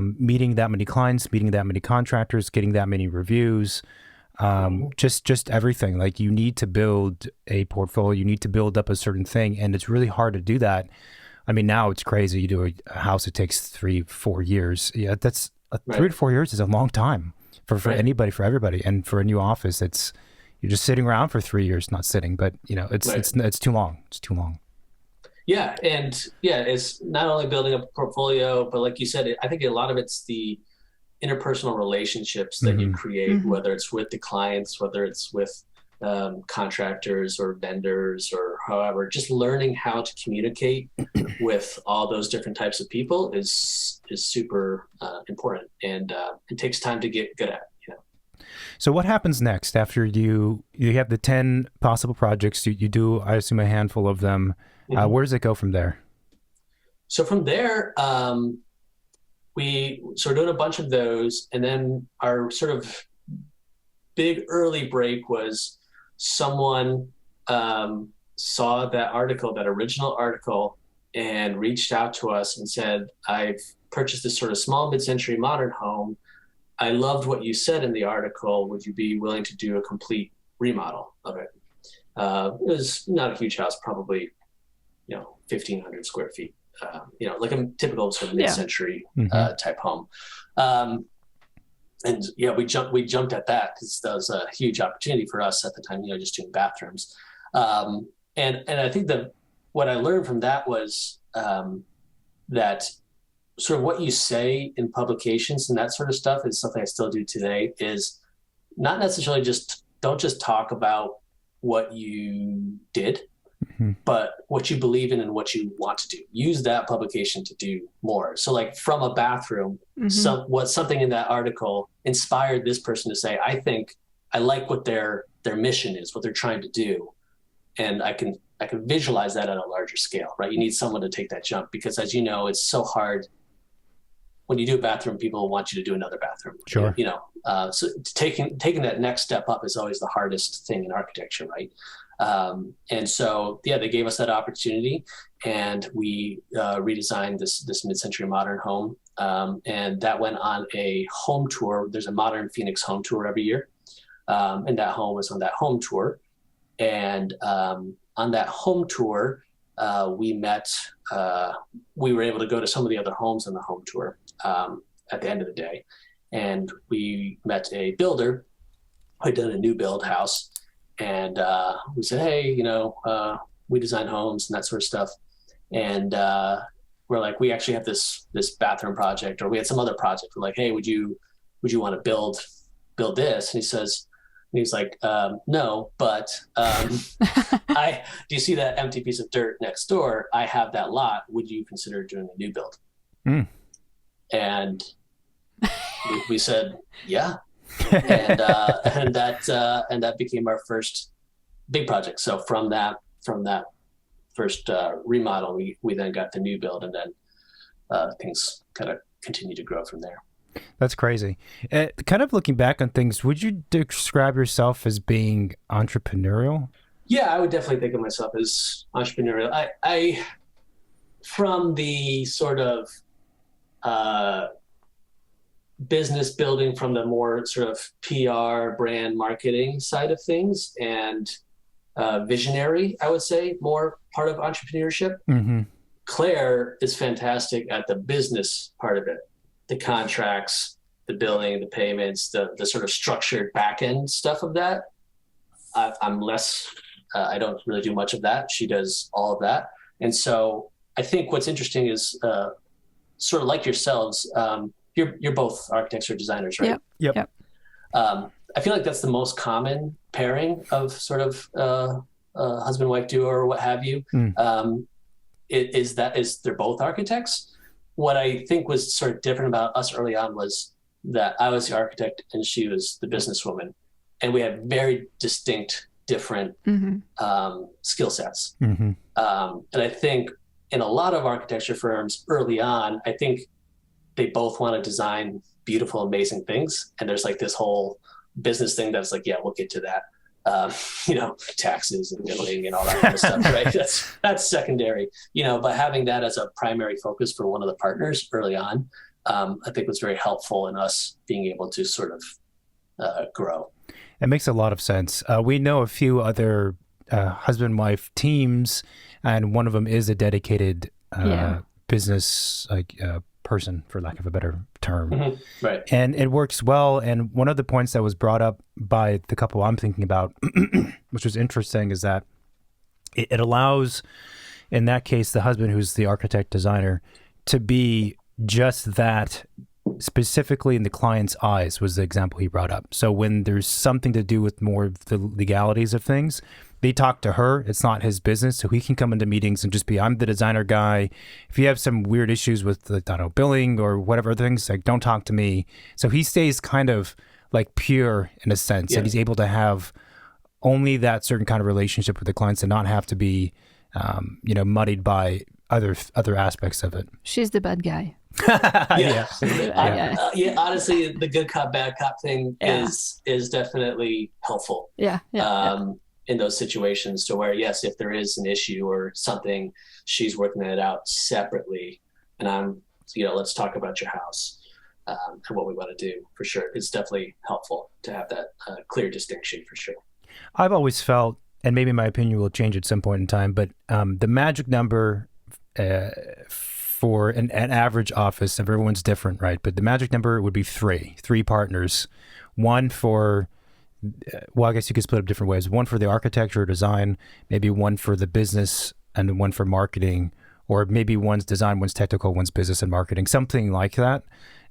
meeting that many clients, meeting that many contractors, getting that many reviews, just everything. Like you need to build a portfolio, you need to build up a certain thing, and it's really hard to do that. I mean, now it's crazy. You do a house, it takes 3-4 years. Yeah, that's 3 to 4 years is a long time for anybody, for everybody. And for a new office, you're just sitting around for 3 years, not sitting, but it's too long. It's too long. Yeah. And it's not only building up a portfolio, but like you said, I think a lot of it's the interpersonal relationships that you create, whether it's with the clients, whether it's with contractors or vendors or however, just learning how to communicate with all those different types of people is super important, and it takes time to get good at. So what happens next after you have the 10 possible projects? You do, I assume, a handful of them. Where does it go from there? So from there, we started doing a bunch of those, and then our sort of big early break was someone saw that original article, and reached out to us and said, "I've purchased this sort of small mid-century modern home. I loved what you said in the article. Would you be willing to do a complete remodel of it?" It was not a huge house, probably 1,500 square feet. Like a typical sort of mid-century type home. And we jumped at that because that was a huge opportunity for us at the time, just doing bathrooms. And I think that what I learned from that was that sort of what you say in publications and that sort of stuff is something I still do today, is not necessarily don't just talk about what you did, but what you believe in and what you want to do. Use that publication to do more. So like from a bathroom, something in that article inspired this person to say, I think I like what their mission is, what they're trying to do. And I can visualize that at a larger scale, right? You need someone to take that jump, because as you know, it's so hard. When you do a bathroom, people want you to do another bathroom. Sure. So taking that next step up is always the hardest thing in architecture, right? And so, they gave us that opportunity, and we redesigned this mid-century modern home. And that went on a home tour. There's a Modern Phoenix home tour every year. And that home was on that home tour. And on that home tour, we were able to go to some of the other homes on the home tour at the end of the day. And we met a builder who had done a new build house. And we said, hey, we design homes and that sort of stuff. And we're like, we actually have this bathroom project, or we had some other project. We're like, hey, would you want to build this? And he's like, no, but do you see that empty piece of dirt next door? I have that lot. Would you consider doing a new build? And we said, yeah. And that became our first big project. So from that first remodel, we then got the new build, and then things kind of continue to grow from there. That's crazy. Kind of looking back on things, would you describe yourself as being entrepreneurial? Yeah, I would definitely think of myself as entrepreneurial. I from the sort of business building, from the more sort of PR, brand marketing side of things, and visionary, I would say, more part of entrepreneurship. Claire is fantastic at the business part of it. The contracts, the billing, the payments, the sort of structured back end stuff of that. I'm less, I don't really do much of that. She does all of that. And so I think what's interesting is sort of like yourselves, you're both architects or designers, right? Yep. I feel like that's the most common pairing of sort of husband-wife duo or what have you. Is they're both architects. What I think was sort of different about us early on was that I was the architect and she was the businesswoman, and we had very distinct, different skill sets. And I think in a lot of architecture firms early on, I think they both want to design beautiful, amazing things. And there's like this whole business thing that's like, yeah, we'll get to that. Taxes and billing and all that kind of stuff, right? That's secondary, but having that as a primary focus for one of the partners early on, I think was very helpful in us being able to sort of grow. It makes a lot of sense. We know a few other husband-wife teams, and one of them is a dedicated business person, for lack of a better term. Mm-hmm. Right. And it works well. And one of the points that was brought up by the couple I'm thinking about, which was interesting, is that it allows, in that case, the husband, who's the architect designer, to be just that, specifically in the client's eyes, was the example he brought up. So when there's something to do with more of the legalities of things, they talk to her. It's not his business. So he can come into meetings and just be, I'm the designer guy. If you have some weird issues with the, I don't know, billing or whatever things, like, don't talk to me. So he stays kind of like pure in a sense, and he's able to have only that certain kind of relationship with the clients and not have to be, muddied by other aspects of it. She's the bad guy. Honestly, the good cop, bad cop thing is definitely helpful. In those situations, to where, yes, if there is an issue or something, she's working it out separately, and I'm, let's talk about your house and what we want to do. For sure, it's definitely helpful to have that clear distinction, for sure. I've always felt, and maybe my opinion will change at some point in time, but the magic number for an average office, and everyone's different, right? But the magic number would be three partners. One for, I guess you could split up different ways. One for the architecture or design, maybe one for the business, and then one for marketing, or maybe one's design, one's technical, one's business and marketing, something like that.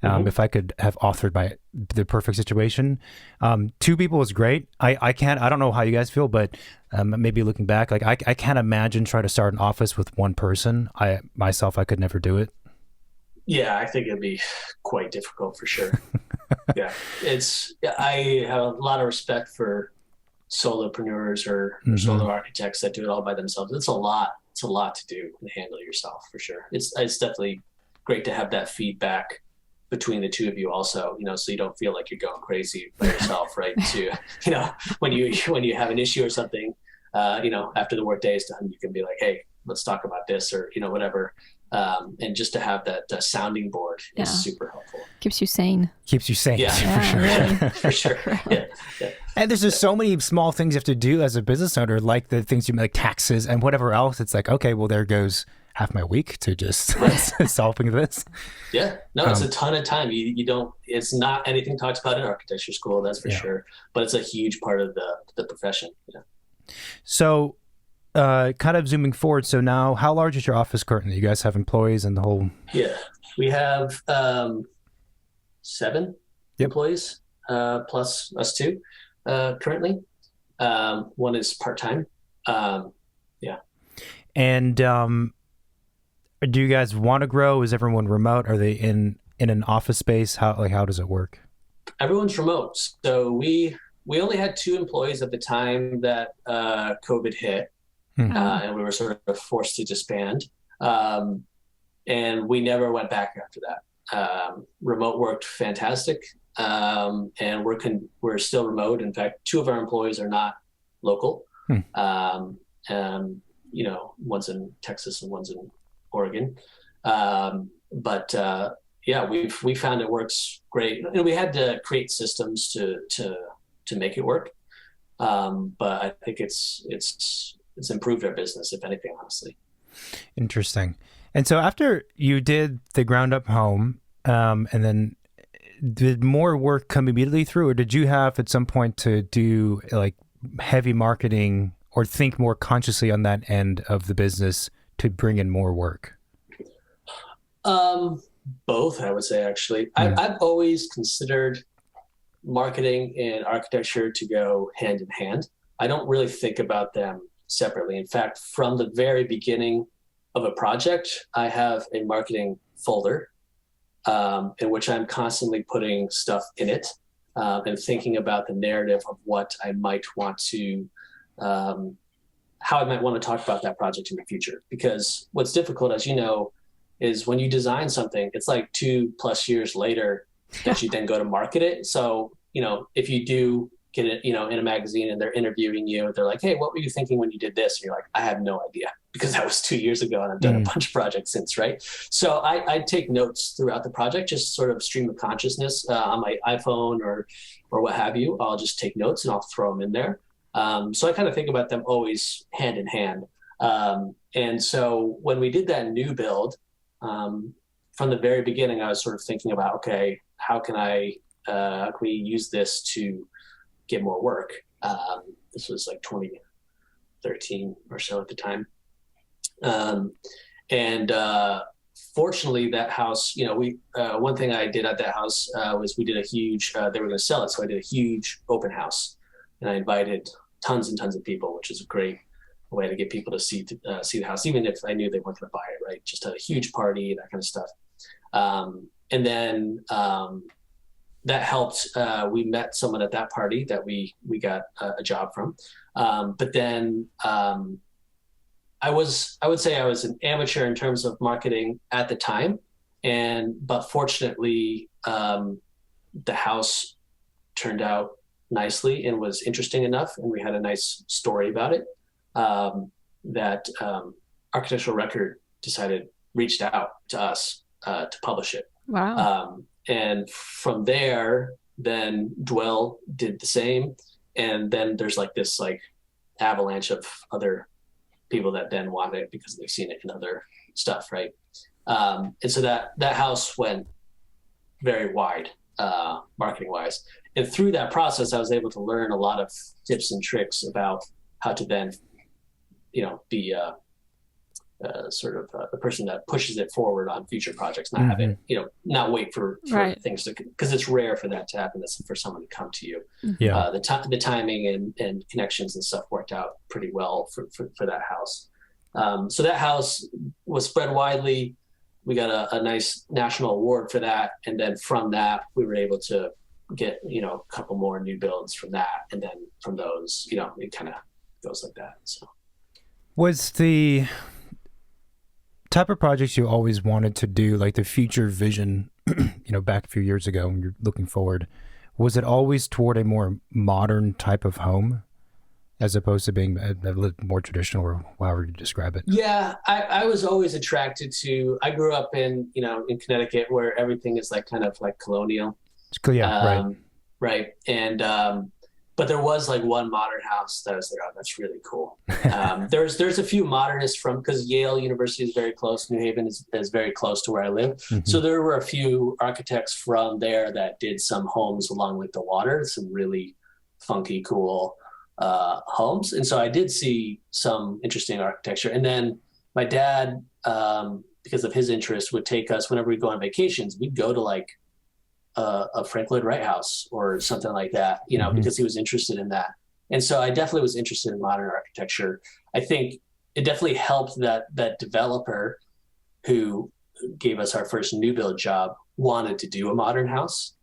If I could have authored the perfect situation, 2 people is great. I don't know how you guys feel, but maybe looking back, like I can't imagine trying to start an office with one person. I could never do it. Yeah, I think it'd be quite difficult, for sure. I have a lot of respect for solopreneurs or solo architects that do it all by themselves. It's a lot to do and handle yourself, for sure. It's definitely great to have that feedback between the two of you also, so you don't feel like you're going crazy by yourself, right? To, when you have an issue or something, after the work day is done, you can be like, hey, let's talk about this, or, whatever. And just to have that sounding board is super helpful. Keeps you sane. For sure. Really. For sure. Yeah. And there's just so many small things you have to do as a business owner, like the things like taxes and whatever else. It's like, okay, well, there goes half my week to just solving this. Yeah, no, it's a ton of time. You don't, it's not anything talked about in architecture school, that's for sure. But it's a huge part of the profession. Yeah. So kind of zooming forward. So now, how large is your office currently? You guys have employees and the whole? Yeah, we have 7 employees, plus us 2 currently. One is part-time. And do you guys want to grow? Is everyone remote? Are they in an office space? How does it work? Everyone's remote. So we only had 2 employees at the time that COVID hit, and we were sort of forced to disband. And we never went back after that. Remote worked fantastic, and we're still remote. In fact, 2 of our employees are not local. One's in Texas and one's in Oregon. We found it works great. And we had to create systems to make it work. But I think it's improved our business, if anything, honestly. Interesting. And so after you did the ground up home, and then did more work come immediately through, or did you have at some point to do like heavy marketing or think more consciously on that end of the business to bring in more work? Both, I would say, actually. I've always considered marketing and architecture to go hand in hand. I don't really think about them separately. In fact, from the very beginning of a project, I have a marketing folder in which I'm constantly putting stuff in it and thinking about the narrative of what I might want to, how I might want to talk about that project in the future. Because what's difficult, as you know, is when you design something, it's like 2+ years later that you then go to market it. So, if you do get it, in a magazine and they're interviewing you. They're like, hey, what were you thinking when you did this? And you're like, I have no idea, because that was 2 years ago and I've done a bunch of projects since, right? So I take notes throughout the project, just sort of stream of consciousness on my iPhone or what have you. I'll just take notes and I'll throw them in there. So I kind of think about them always hand in hand. And so when we did that new build, from the very beginning, I was sort of thinking about, okay, how can we use this to get more work? This was like 2013 or so at the time. Fortunately, that house, one thing I did at that house was we did a huge, they were going to sell it. So I did a huge open house and I invited tons and tons of people, which is a great way to get people to see the house, even if I knew they weren't going to buy it, right? Just a huge party, that kind of stuff. And then that helped. We met someone at that party that we got a job from. But then I would say I was an amateur in terms of marketing at the time. But fortunately, the house turned out nicely and was interesting enough. And we had a nice story about it that Architectural Record reached out to us to publish it. Wow. And from there, then Dwell did the same. And then there's like this avalanche of other people that then wanted it because they've seen it in other stuff, right? And so that house went very wide, marketing wise. And through that process, I was able to learn a lot of tips and tricks about how to then, be the person that pushes it forward on future projects, not have it, not wait for right. things to, because it's rare for that to happen. That's for someone to come to you. Yeah. The timing and connections and stuff worked out pretty well for that house. So that house was spread widely. We got a nice national award for that. And then from that, we were able to get, a couple more new builds from that. And then from those, it kind of goes like that. So was the type of projects you always wanted to do, like the future vision, back a few years ago when you're looking forward, was it always toward a more modern type of home as opposed to being a little more traditional, or however you describe it? Yeah, I was always attracted to, I grew up in Connecticut, where everything is kind of colonial. Yeah, right. Right. And, but there was one modern house that I was like, oh, that's really cool. There's a few modernists because Yale University is very close. New Haven is very close to where I live. Mm-hmm. So there were a few architects from there that did some homes along the water, some really funky, cool homes. And so I did see some interesting architecture. And then my dad, because of his interest, would take us whenever we go on vacations. We'd go to a Frank Lloyd Wright house or something like that, mm-hmm. because he was interested in that. And so I definitely was interested in modern architecture. I think it definitely helped that developer who gave us our first new build job wanted to do a modern house.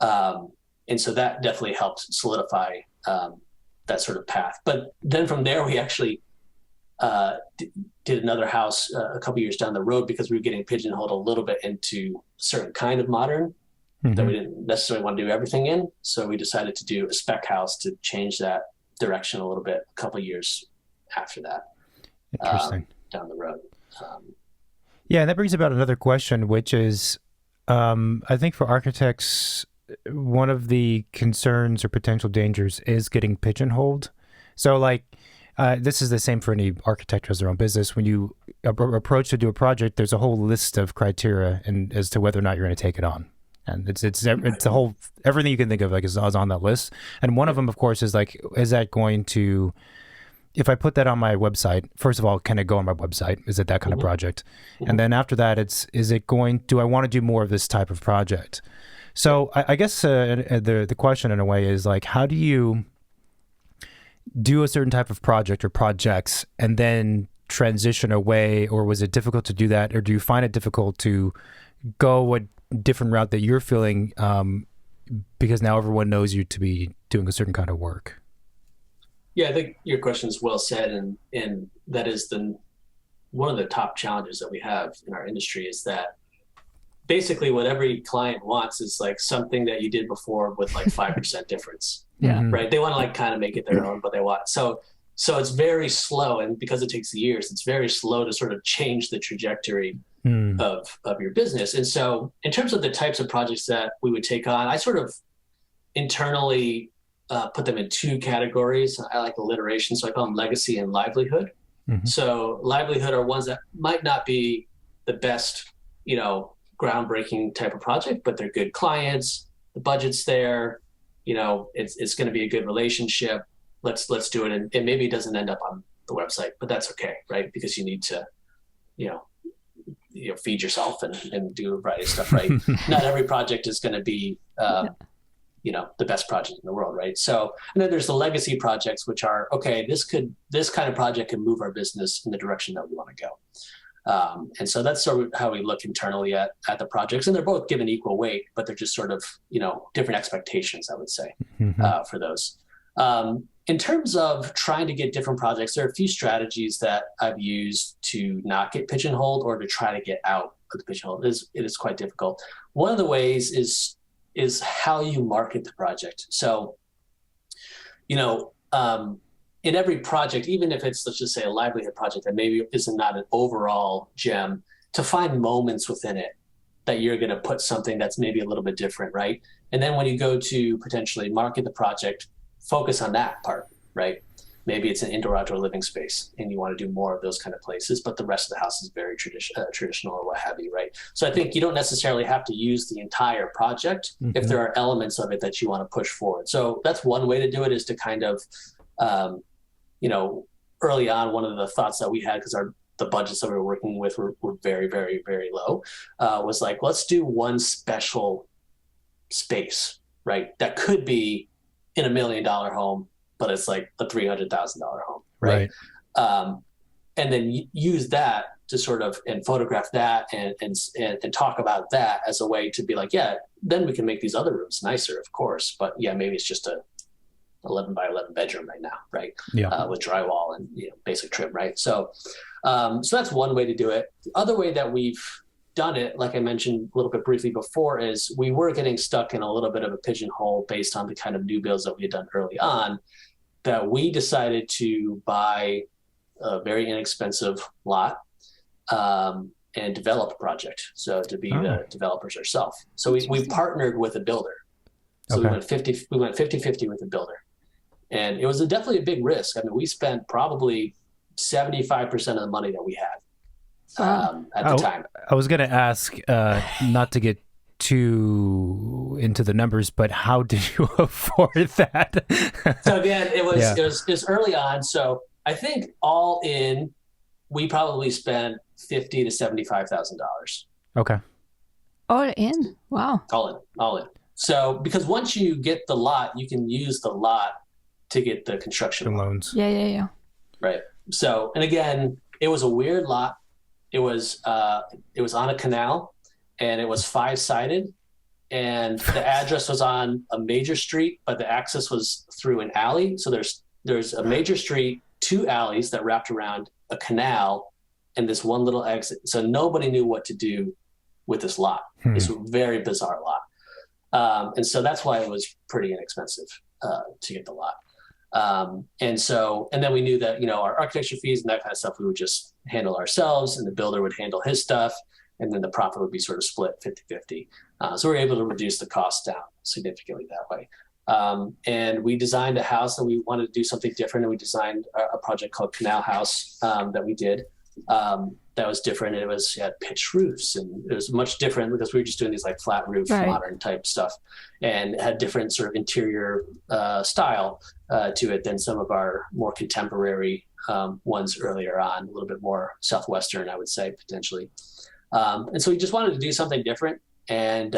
And so that definitely helped solidify that sort of path. But then from there, we actually did another house a couple years down the road because we were getting pigeonholed a little bit into a certain kind of modern, mm-hmm. that we didn't necessarily want to do everything in. So we decided to do a spec house to change that direction a little bit a couple of years after that. Interesting. Down the road. Yeah, and that brings about another question, which is, I think for architects, one of the concerns or potential dangers is getting pigeonholed. So this is the same for any architect who has their own business. When you approach to do a project, there's a whole list of criteria as to whether or not you're going to take it on. And it's a whole, everything you can think of is on that list. And one of them, of course, is is that going to, if I put that on my website, first of all, can it go on my website? Is it that kind mm-hmm. of project? Mm-hmm. And then after that, do I want to do more of this type of project? So I guess the question in a way is how do you do a certain type of project or projects and then transition away, or was it difficult to do that? Or do you find it difficult to go a different route that you're feeling because now everyone knows you to be doing a certain kind of work? Yeah, I think your question is well said. And that is one of the top challenges that we have in our industry is that basically what every client wants is something that you did before with 5% difference. Yeah. right? They want to like kind of make it their own, but they want so it's very slow, and because it takes years, it's very slow to sort of change the trajectory of your business. And so in terms of the types of projects that we would take on, I sort of internally put them in two categories. I like alliteration, so I call them legacy and livelihood. So livelihood are ones that might not be the best, groundbreaking type of project, but they're good clients, the budget's there, it's going to be a good relationship. Let's do it. And maybe it doesn't end up on the website, but that's okay, right? Because you need to, feed yourself and do a variety of stuff, right? Not every project is going to be, the best project in the world, right? So, and then there's the legacy projects, which are, okay, this kind of project can move our business in the direction that we want to go. And so that's sort of how we look internally at the projects, and they're both given equal weight, but they're just sort of, different expectations, I would say, for those. In terms of trying to get different projects, there are a few strategies that I've used to not get pigeonholed or to try to get out of the pigeonhole. It is quite difficult. One of the ways is how you market the project. So, in every project, even if it's, let's just say, a livelihood project that maybe isn't not an overall gem, to find moments within it that you're going to put something that's maybe a little bit different, right? And then when you go to potentially market the project, focus on that part, right? Maybe it's an indoor-outdoor living space and you want to do more of those kind of places, but the rest of the house is very traditional or what have you, right? So I think you don't necessarily have to use the entire project if there are elements of it that you want to push forward. So that's one way to do it, is to kind of, early on, one of the thoughts that we had, because the budgets that we were working with were very, very, very low, was like, let's do one special space, right? That could be in $1 million home, but it's like a $300,000 home, right? And then use that to sort of, and photograph that and talk about that as a way to be like, yeah, then we can make these other rooms nicer, of course, but yeah, maybe it's just a 11 by 11 bedroom right now, right? Yeah. With drywall and basic trim, right? So that's one way to do it. The other way that we've done it, like I mentioned a little bit briefly before, is we were getting stuck in a little bit of a pigeonhole based on the kind of new builds that we had done early on, that we decided to buy a very inexpensive lot and develop a project. So to be the developers ourselves. So we partnered with a builder. So we went 50-50 with the builder. And it was definitely a big risk. I mean, we spent probably 75% of the money that we had. At the time. I was going to ask, not to get too into the numbers, but how did you afford that? So again, it was early on. So I think all in, we probably spent $50,000 to $75,000. Okay. All in? Wow. All in. So because once you get the lot, you can use the lot to get the construction loans. Yeah. Right. So, and again, it was a weird lot. It was on a canal, and it was 5-sided, and the address was on a major street, but the access was through an alley. So there's a major street, 2 alleys that wrapped around a canal, and this one little exit. So nobody knew what to do with this lot. It's a very bizarre lot, and so that's why it was pretty inexpensive to get the lot. And then we knew that, our architecture fees and that kind of stuff, we would just handle ourselves, and the builder would handle his stuff. And then the profit would be sort of split 50-50. So we were able to reduce the cost down significantly that way. And we designed a house, and we wanted to do something different. And we designed a project called Canal House that we did. That was different. It had pitched roofs, and it was much different because we were just doing these like flat roof, modern type stuff, and it had different sort of interior style to it than some of our more contemporary ones earlier on, a little bit more Southwestern, I would say, potentially. And so we just wanted to do something different. And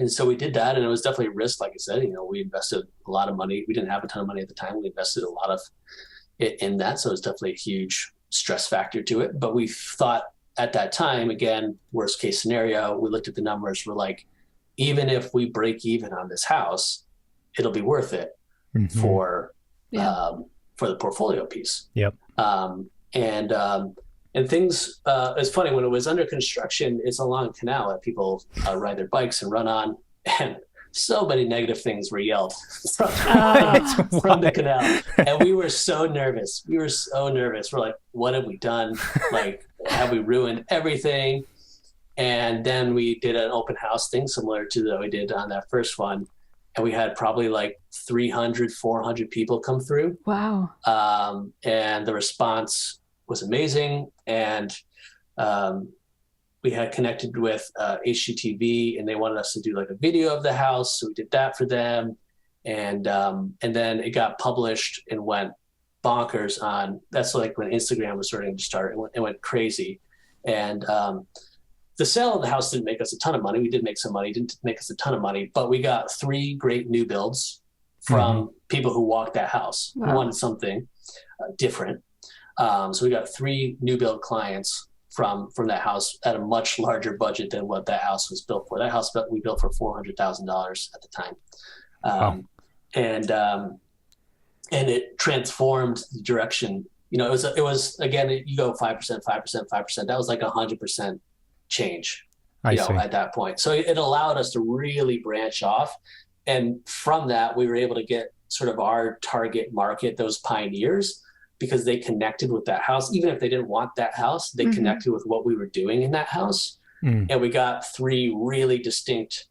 so we did that, and it was definitely a risk. Like I said, we invested a lot of money. We didn't have a ton of money at the time. We invested a lot of it in that. So it was definitely a huge stress factor to it. But we thought at that time, again, worst case scenario, we looked at the numbers. We're like, even if we break even on this house, it'll be worth it for the portfolio piece. Yep. And things, it's funny, when it was under construction, it's along a canal that people ride their bikes and run on. And so many negative things were yelled from, from the canal. And we were so nervous. We're like, what have we done? Like, have we ruined everything? And then we did an open house thing similar to that we did on that first one. And we had probably like 300, 400 people come through. Wow. And the response was amazing. And we had connected with HGTV, and they wanted us to do like a video of the house. So we did that for them. And then it got published and went bonkers on, that's like when Instagram was starting to start. It went crazy. And the sale of the house didn't make us a ton of money. We did make some money, didn't make us a ton of money, but we got 3 great new builds from people who walked that house, who wanted something different. So we got 3 new build clients from that house at a much larger budget than what that house was built for. That house we built for $400,000 at the time. And it transformed the direction. You know, it was again, you go 5%, 5%, 5%. That was like 100% change, at that point. So it allowed us to really branch off. And from that, we were able to get sort of our target market, those pioneers, because they connected with that house. Even if they didn't want that house, they connected with what we were doing in that house. And we got 3 really distinct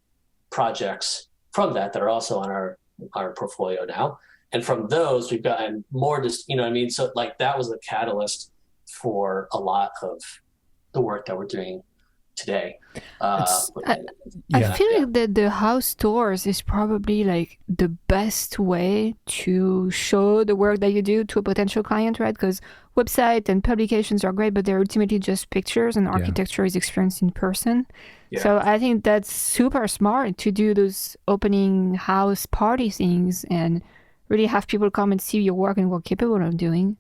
projects from that are also on our portfolio now. And from those, we've gotten more, you know what I mean? So like that was a catalyst for a lot of the work that we're doing today. I feel like that the house tours is probably like the best way to show the work that you do to a potential client, right? Because website and publications are great, but they're ultimately just pictures, and architecture is experienced in person. So I think that's super smart to do those opening house party things and really have people come and see your work and what you're capable of doing.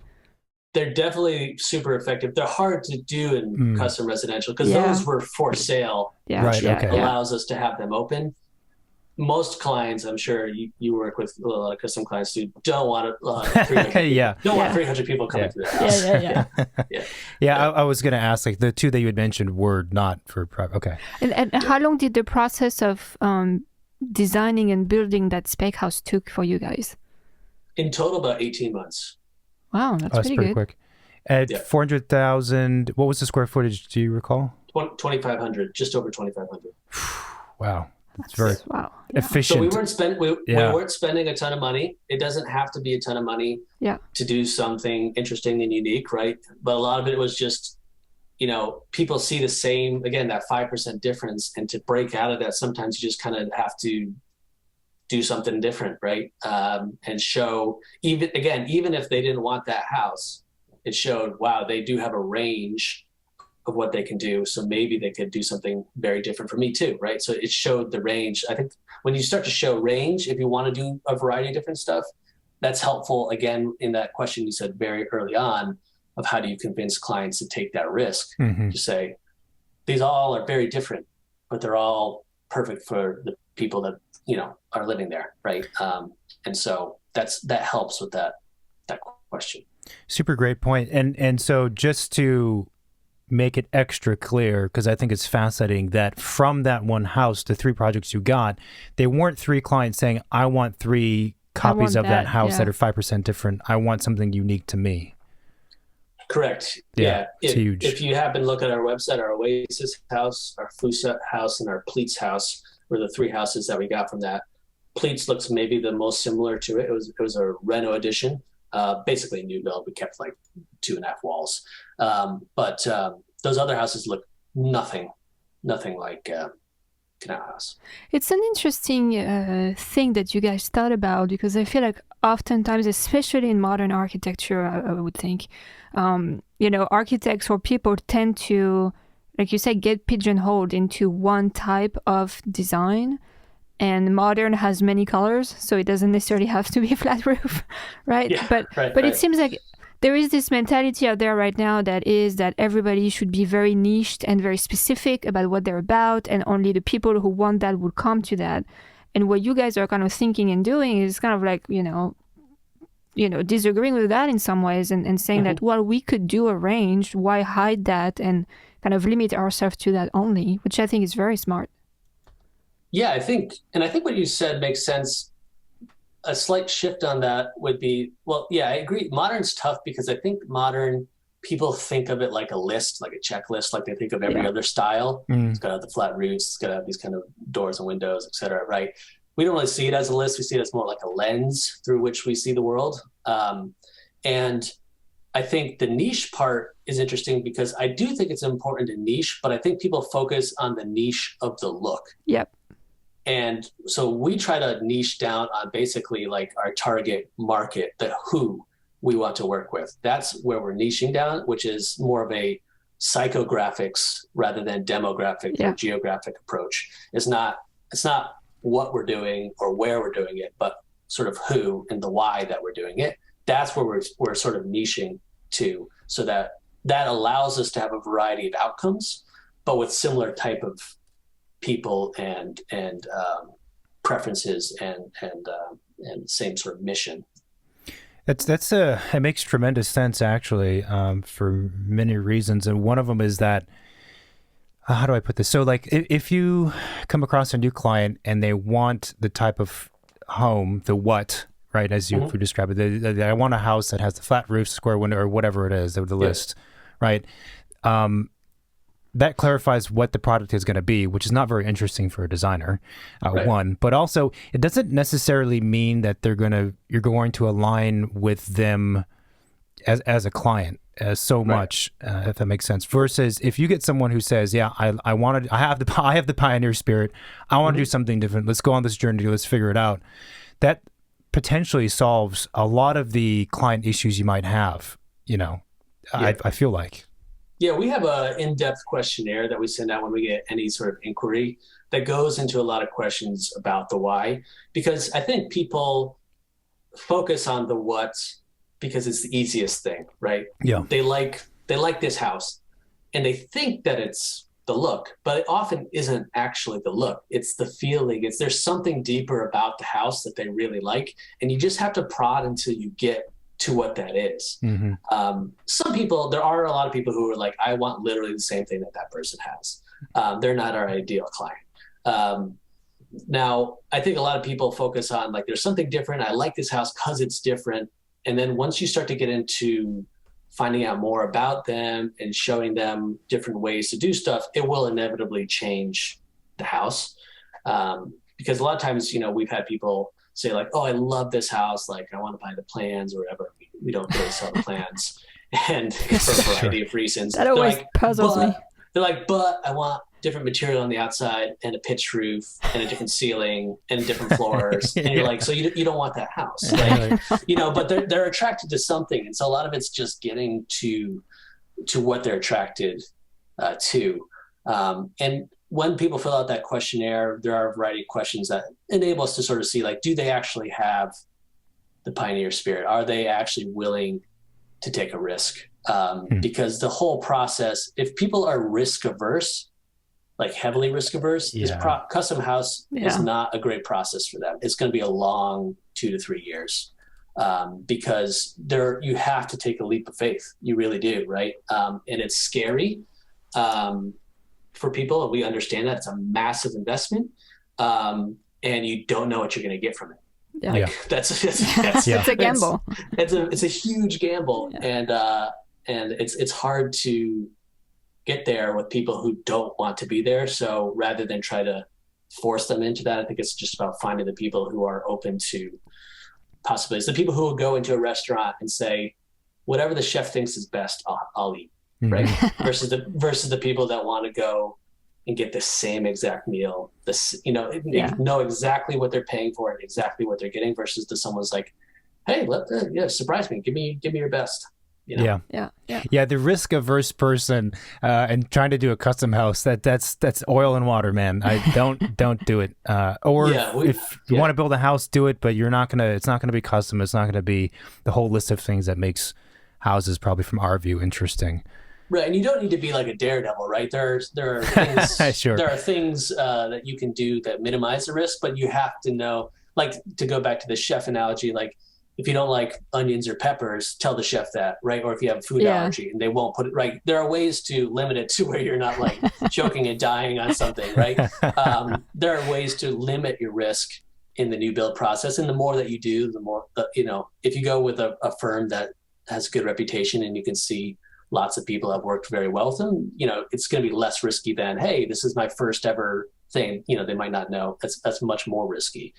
They're definitely super effective. They're hard to do in custom residential because those were for sale, which allows us to have them open. Most clients, I'm sure you work with a lot of custom clients who don't want 300 people coming to their house. I was going to ask, like the 2 that you had mentioned were not for private. Okay. And how long did the process of designing and building that spec house took for you guys? In total, about 18 months. Wow, that's pretty good. Quick. At 400,000, what was the square footage? Do you recall? 2,500, just over 2,500. Wow, that's very efficient. So we weren't spending a ton of money. It doesn't have to be a ton of money to do something interesting and unique, right? But a lot of it was just, you know, people see the same, again, that 5% difference, and to break out of that, sometimes you just kind of have to do something different, right? And show, even if they didn't want that house, it showed, wow, they do have a range of what they can do. So maybe they could do something very different for me too, right? So it showed the range. I think when you start to show range, if you want to do a variety of different stuff, that's helpful. Again, in that question you said very early on of how do you convince clients to take that risk, to say, these all are very different, but they're all perfect for the people that, you know, are living there, right? And so that helps with that question. Super great point. And so just to make it extra clear, because I think it's fascinating that from that one house, the 3 projects you got, they weren't 3 clients saying, I want 3 copies of that house that are 5% different. I want something unique to me. Correct. It's huge. If you happen to look at our website, our Oasis house, our Fusa house, and our Pleats house were the 3 houses that we got from that. Pleats looks maybe the most similar to it. It was a reno edition, basically a new build. We kept like 2.5 walls, but those other houses look nothing like Canal House. It's an interesting thing that you guys thought about, because I feel like oftentimes, especially in modern architecture, I would think, you know, architects or people tend to, like you said, get pigeonholed into one type of design. And modern has many colors, so it doesn't necessarily have to be a flat roof, right? But it seems like there is this mentality out there right now that everybody should be very niched and very specific about what they're about, and only the people who want that will come to that. And what you guys are kind of thinking and doing is kind of like, you know, disagreeing with that in some ways, and saying that, well, we could do a range, why hide that and kind of limit ourselves to that only, which I think is very smart. Yeah, I think what you said makes sense. A slight shift on that would be, well, yeah, I agree. Modern's tough because I think modern people think of it like a list, like a checklist, like they think of every Yeah. other style. It's Mm. got to have the flat roofs, it's got to have these kind of doors and windows, et cetera, right? We don't really see it as a list. We see it as more like a lens through which we see the world. And I think the niche part is interesting because I do think it's important to niche, but I think people focus on the niche of the look. Yep. And so we try to niche down on basically like our target market, the who we want to work with. That's where we're niching down, which is more of a psychographics rather than demographic or geographic approach. It's not what we're doing or where we're doing it, but sort of who and the why that we're doing it. That's where we're sort of niching to, so that allows us to have a variety of outcomes, but with similar type of people and preferences and same sort of mission. It makes tremendous sense actually, for many reasons, and one of them is that how do I put this? So like if you come across a new client and they want the type of home, the what, right, as you described it, I want a house that has the flat roof, square window, or whatever it is, the list, right? That clarifies what the product is going to be, which is not very interesting for a designer, right. One. But also, it doesn't necessarily mean that you're going to align with them as a client so much, if that makes sense. Versus if you get someone who says, "Yeah, I have the pioneer spirit. I want to do something different. Let's go on this journey. Let's figure it out." That potentially solves a lot of the client issues you might have. I feel like. Yeah, we have an in-depth questionnaire that we send out when we get any sort of inquiry that goes into a lot of questions about the why, because I think people focus on the what because it's the easiest thing, right? Yeah. They like this house and they think that it's the look, but it often isn't actually the look. It's the feeling. There's something deeper about the house that they really like, and you just have to prod until you get to what that is. Some people, there are a lot of people who are like, I want literally the same thing that person has. They're not our ideal client. Now, I think a lot of people focus on like, there's something different. I like this house because it's different. And then once you start to get into finding out more about them and showing them different ways to do stuff, it will inevitably change the house. Because a lot of times, we've had people say like, oh, I love this house. Like I want to buy the plans or whatever. We don't really sell the plans. And for a variety of reasons. That always puzzles me. They're like, but I want different material on the outside and a pitch roof and a different ceiling and different floors. And you're like, so you don't want that house. Like, but they're attracted to something. And so a lot of it's just getting to what they're attracted to. And when people fill out that questionnaire, there are a variety of questions that enable us to sort of see, like, do they actually have the pioneer spirit? Are they actually willing to take a risk? Because the whole process, if people are risk averse, like heavily risk averse, custom house is not a great process for them. It's going to be a long 2 to 3 years because you have to take a leap of faith. You really do, right? And it's scary. For people, and we understand that it's a massive investment, and you don't know what you're going to get from it. That's it's a gamble. It's a huge gamble, and it's hard to get there with people who don't want to be there. So rather than try to force them into that, I think it's just about finding the people who are open to possibilities. The people who will go into a restaurant and say, whatever the chef thinks is best, I'll eat. Right. versus the people that want to go and get the same exact meal, know exactly what they're paying for and exactly what they're getting, versus someone's like, hey, surprise me, give me your best. Yeah. The risk averse person and trying to do a custom house, that's oil and water, man. I don't do it. If you want to build a house, do it, but it's not gonna be custom. It's not gonna be the whole list of things that makes houses, probably from our view, interesting. Right, and you don't need to be like a daredevil, right? There are things, sure. There are things that you can do that minimize the risk, but you have to know, like, to go back to the chef analogy, like, if you don't like onions or peppers, tell the chef that, right? Or if you have a food allergy and they won't put it right. There are ways to limit it to where you're not like choking and dying on something, right? There are ways to limit your risk in the new build process. And the more that you do, the more, if you go with a firm that has a good reputation and you can see lots of people have worked very well with them, it's going to be less risky than, hey, this is my first ever thing. They might not know. That's much more risky.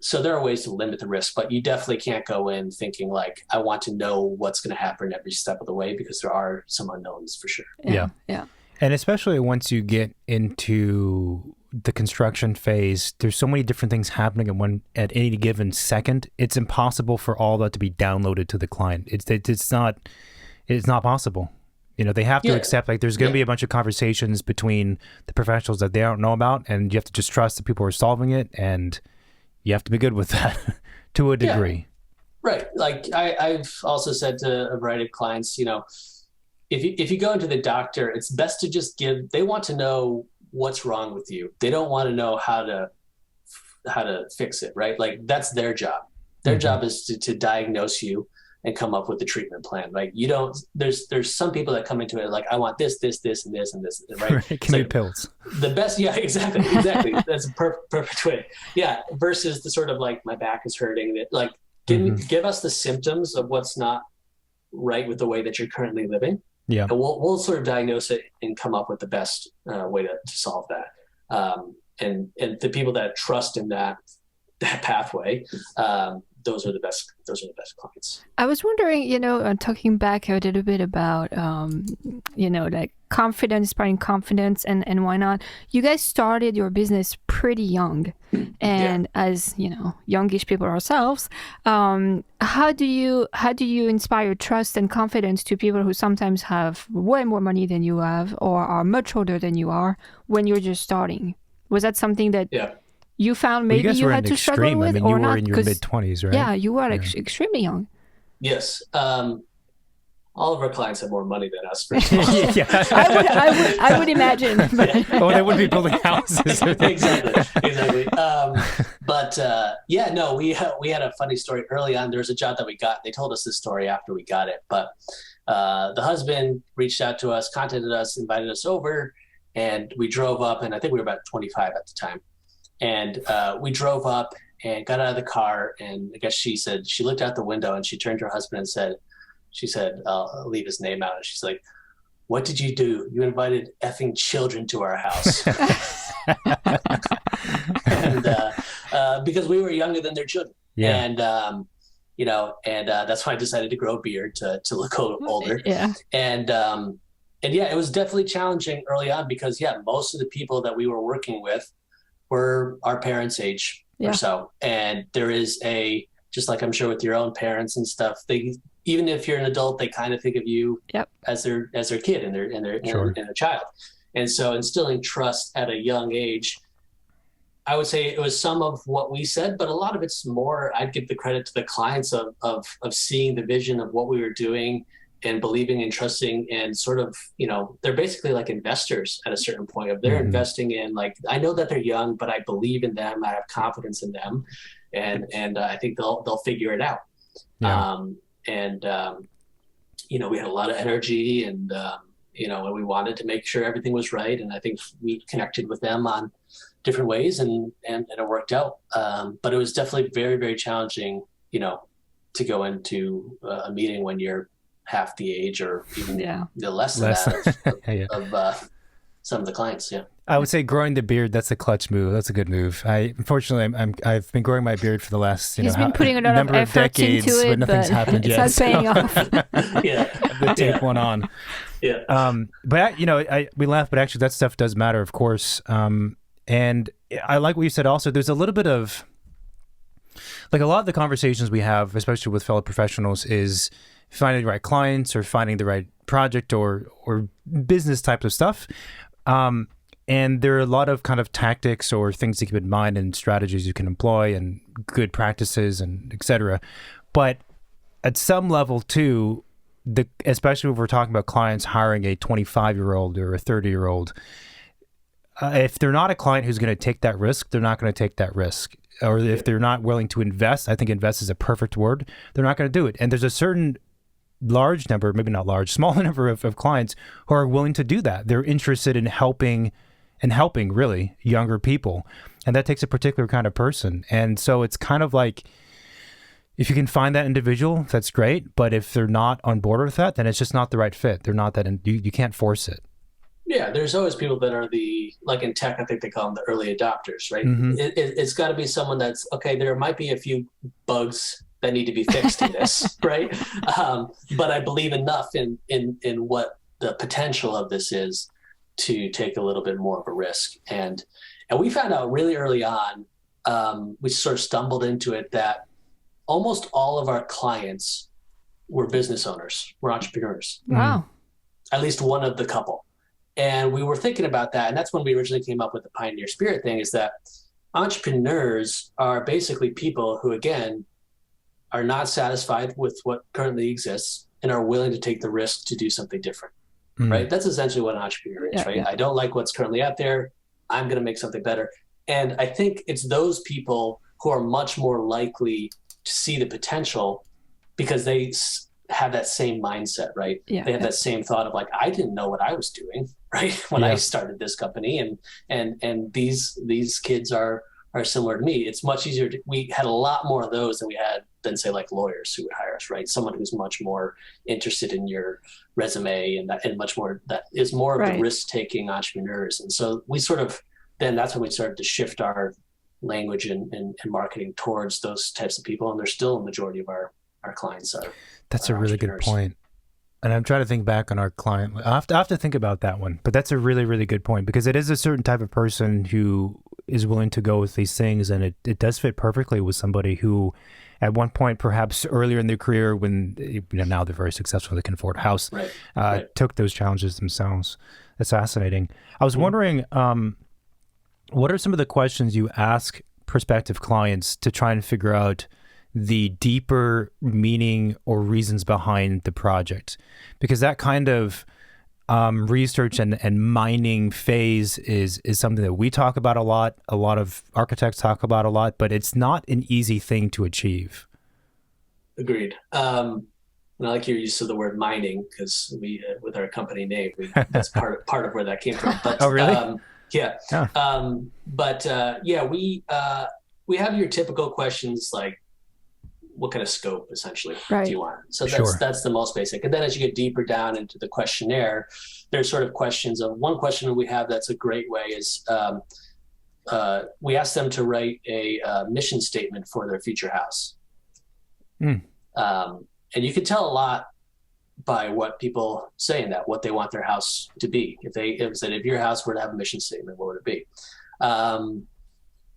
So there are ways to limit the risk, but you definitely can't go in thinking like, I want to know what's going to happen every step of the way, because there are some unknowns for sure. Yeah. And especially once you get into the construction phase, there's so many different things happening at any given second. It's impossible for all that to be downloaded to the client. It's not possible. They have to accept, like, there's going to be a bunch of conversations between the professionals that they don't know about, and you have to just trust the people who are solving it, and you have to be good with that to a degree. Yeah. Right. Like I've also said to a variety of clients, if you go into the doctor, it's best to just they want to know what's wrong with you. They don't want to know how to fix it, right? Like, that's their job. Their job is to diagnose you and come up with the treatment plan, right? There's some people that come into it like, I want this, this, this, and this, and this, right? Give me pills. The best, exactly. That's a perfect way. Yeah, versus the sort of like, my back is hurting. Like, give us the symptoms of what's not right with the way that you're currently living. Yeah, and we'll sort of diagnose it and come up with the best way to solve that. And the people that trust in that pathway, those are the best clients. I was wondering, talking back a little bit about, like confidence, inspiring confidence, and why not? You guys started your business pretty young, and as youngish people ourselves, how do you inspire trust and confidence to people who sometimes have way more money than you have or are much older than you are when you're just starting? Was that something that you found maybe you had to struggle with, or not? You were in your mid-20s, right? Yeah, you were extremely young. Yes. All of our clients have more money than us. I would imagine. Oh, they would be building houses. Exactly. We had a funny story early on. There was a job that we got. They told us this story after we got it, but the husband reached out to us, contacted us, invited us over, and we drove up. And I think we were about 25 at the time. And we drove up and got out of the car, and I guess she said, she looked out the window and she turned to her husband and said, I'll leave his name out. And she's like, "What did you do? You invited effing children to our house." And because we were younger than their children. Yeah. And, that's why I decided to grow a beard to look older. Yeah. And it was definitely challenging early on because, most of the people that we were working with were our parents' age or so. And there is just like I'm sure with your own parents and stuff, even if you're an adult, they kind of think of you as their kid and their child. And so instilling trust at a young age, I would say it was some of what we said, but a lot of it's more, I'd give the credit to the clients of seeing the vision of what we were doing and believing and trusting, and sort of, they're basically like investors at a certain point of they're investing in, like, I know that they're young, but I believe in them. I have confidence in them. And I think they'll figure it out. Yeah. We had a lot of energy and we wanted to make sure everything was right. And I think we connected with them on different ways and it worked out. But it was definitely very, very challenging, to go into a meeting when you're half the age or even less than that of some of the clients. Yeah. I would say growing the beard, that's a clutch move. That's a good move. Unfortunately, I've been growing my beard for the last He's been putting a lot of effort decades, into it, but nothing's happened yet. It's not paying off. To take one on. Yeah. But we laugh, but actually that stuff does matter, of course. And I like what you said also. There's a little bit of, like, a lot of the conversations we have, especially with fellow professionals, is finding the right clients or finding the right project or business type of stuff. And there are a lot of kind of tactics or things to keep in mind and strategies you can employ and good practices and et cetera. But at some level too, especially if we're talking about clients hiring a 25-year-old or a 30-year-old, if they're not a client who's going to take that risk, they're not going to take that risk. or if they're not willing to invest, I think invest is a perfect word, they're not going to do it. And there's a certain large number, maybe not large, small number of clients who are willing to do that. They're interested in helping really younger people. And that takes a particular kind of person. And so it's kind of like, if you can find that individual, that's great. But if they're not on board with that, then it's just not the right fit. They're not that, you can't force it. Yeah, there's always people that are like in tech, I think they call them the early adopters, right? It's got to be someone that's, okay, there might be a few bugs that need to be fixed in this, right? But I believe enough in what the potential of this is to take a little bit more of a risk. And we found out really early on, we sort of stumbled into it, that almost all of our clients were business owners, were entrepreneurs. Wow. At least one of the couple. And we were thinking about that. And that's when we originally came up with the Pioneer Spirit thing, is that entrepreneurs are basically people who, again, are not satisfied with what currently exists and are willing to take the risk to do something different, right? That's essentially what an entrepreneur is, right? I don't like what's currently out there. I'm going to make something better. And I think it's those people who are much more likely to see the potential because they have that same mindset, right? They have that same thought of like, I didn't know what I was doing, right? When I started this company, and these kids are similar to me. It's much easier we had a lot more of those than say like lawyers who would hire us, right? Someone who's much more interested in your resume and much more, that is more of the risk-taking entrepreneurs. And so that's when we started to shift our language and marketing towards those types of people. And they're still a majority of our clients are. That's a really good point. And I'm trying to think back on our client. I have to think about that one, but that's a really, really good point, because it is a certain type of person who is willing to go with these things. And it does fit perfectly with somebody who at one point, perhaps earlier in their career, when now they're very successful, they can afford a house, took those challenges themselves. That's fascinating. I was wondering, what are some of the questions you ask prospective clients to try and figure out the deeper meaning or reasons behind the project? Because that kind of research and mining phase is something that we talk about a lot of architects talk about a lot, but it's not an easy thing to achieve. Agreed. And I like your use of the word mining, because we, with our company name, that's part of where that came from. But, oh, really? Yeah. We have your typical questions like, what kind of scope essentially do you want? So that's the most basic. And then as you get deeper down into the questionnaire, there's sort of questions of, one question that we have that's a great way is we ask them to write a mission statement for their future house. And you can tell a lot by what people say in that, what they want their house to be. If your house were to have a mission statement, what would it be?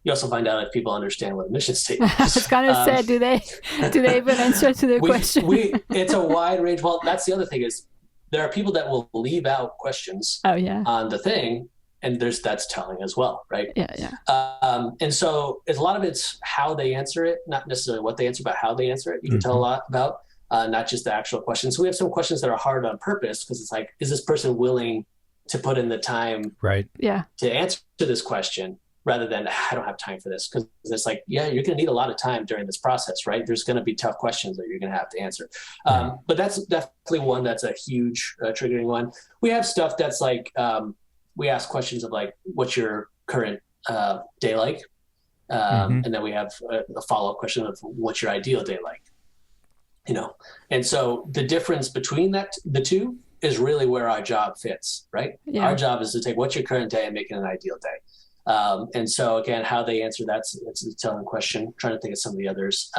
You also find out if people understand what a mission statement is. I was going to say, do they even answer to the question? It's a wide range. Well, that's the other thing, is there are people that will leave out questions on the thing, and that's telling as well, right? Yeah. And so a lot of it's how they answer it, not necessarily what they answer, but how they answer it. You can tell a lot about, not just the actual question. So we have some questions that are hard on purpose, because it's like, is this person willing to put in the time to answer this question? Rather than, I don't have time for this, because it's like, you're going to need a lot of time during this process, right? There's going to be tough questions that you're going to have to answer. But that's definitely one that's a huge triggering one. We have stuff that's like, we ask questions of like, what's your current day like? And then we have a follow-up question of what's your ideal day like? And so the difference between the two is really where our job fits, right? Yeah. Our job is to take what's your current day and make it an ideal day. And so again, how they answer that's a telling question. I'm trying to think of some of the others.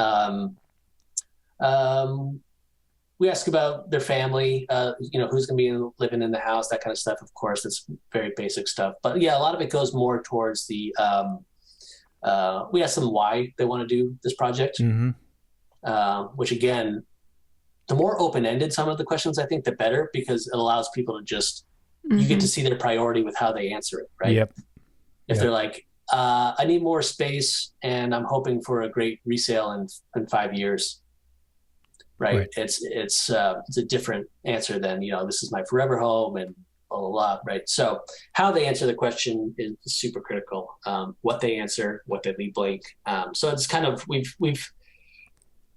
We ask about their family, who's going to be living in the house, that kind of stuff. Of course, that's very basic stuff. But yeah, a lot of it goes more towards the. We ask them why they want to do this project, which again, the more open-ended some of the questions, I think, the better, because it allows people to just you get to see their priority with how they answer it, right? Yep. If they're like, I need more space and I'm hoping for a great resale in 5 years, right? It's a different answer than, this is my forever home and a lot, right? So how they answer the question is super critical. What they answer, what they leave blank. So it's kind of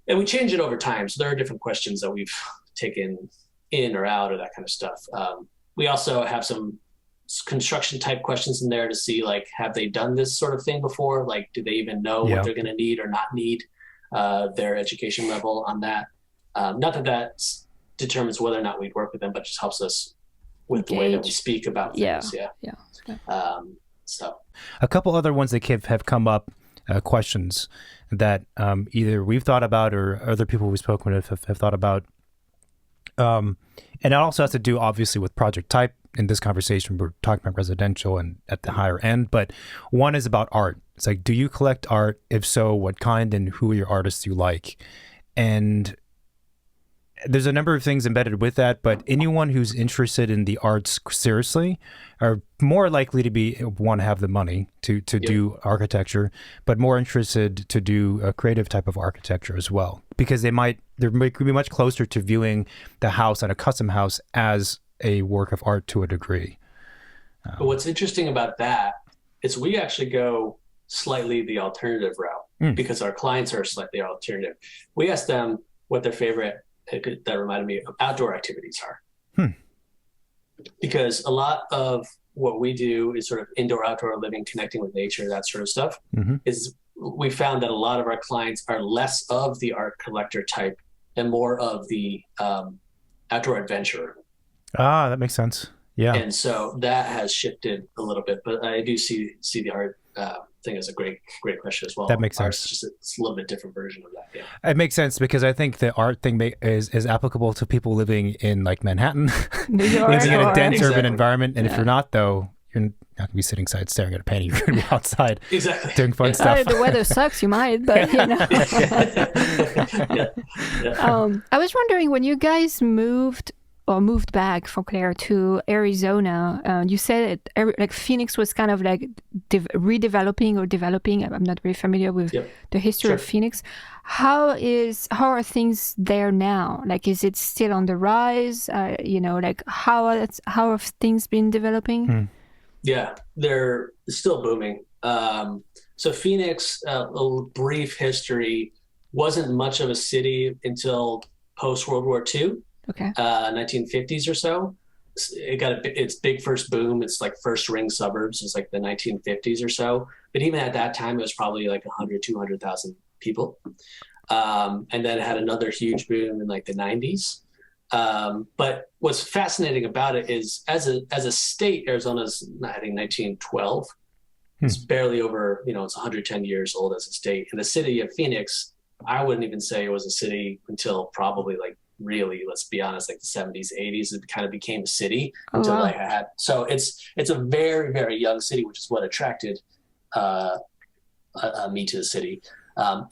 and we change it over time. So there are different questions that we've taken in or out or that kind of stuff. We also have some construction type questions in there to see, like, have they done this sort of thing before? Like, do they even know what they're going to need or not need, their education level on that? Not that that determines whether or not we'd work with them, but just helps us with the way that we speak about things. So a couple other ones that have come up, questions that either we've thought about or other people we've spoken with have thought about. And it also has to do, obviously, with project type. In this conversation, we're talking about residential and at the higher end, but one is about art. It's like, do you collect art? If so, what kind, and who are your artists you like? And there's a number of things embedded with that, but anyone who's interested in the arts seriously are more likely to want to have the money to do architecture, but more interested to do a creative type of architecture as well, because they're be much closer to viewing the house and a custom house as a work of art to a degree. But what's interesting about that is we actually go slightly the alternative route because our clients are slightly alternative. We ask them what their favorite, that reminded me of, outdoor activities are. Because a lot of what we do is sort of indoor, outdoor living, connecting with nature, that sort of stuff. Is we found that a lot of our clients are less of the art collector type and more of the outdoor adventurer. Ah, that makes sense. Yeah. And so that has shifted a little bit, but I do see the art thing as a great question as well. That makes sense. It's a little bit different version of that. Yeah. It makes sense because I think the art thing is applicable to people living in like Manhattan, New York, living in a dense Exactly. urban environment. And if you're not, though, you're not going to be sitting inside staring at a painting. You're going to be outside doing fun stuff. The weather sucks, you might, but you know. I was wondering, when you guys moved back for Claire to Arizona, you said like Phoenix was kind of like redeveloping or developing. I'm not very familiar with the history of Phoenix. How are things there now? Like, is it still on the rise? Like how have things been developing? Yeah, they're still booming. So Phoenix, a brief history, wasn't much of a city until post World War II. Okay. 1950s or so. It got its big first boom. It's like first ring suburbs. It's like the 1950s or so. But even at that time, it was probably like 200,000 people. And then it had another huge boom in like the 90s. But what's fascinating about it is as a state, Arizona's, I think, 1912. It's barely over, it's 110 years old as a state. And the city of Phoenix, I wouldn't even say it was a city until probably like, really, let's be honest, like the 70s, 80s, it kind of became a city until like I had. So it's a very, very young city, which is what attracted me to the city.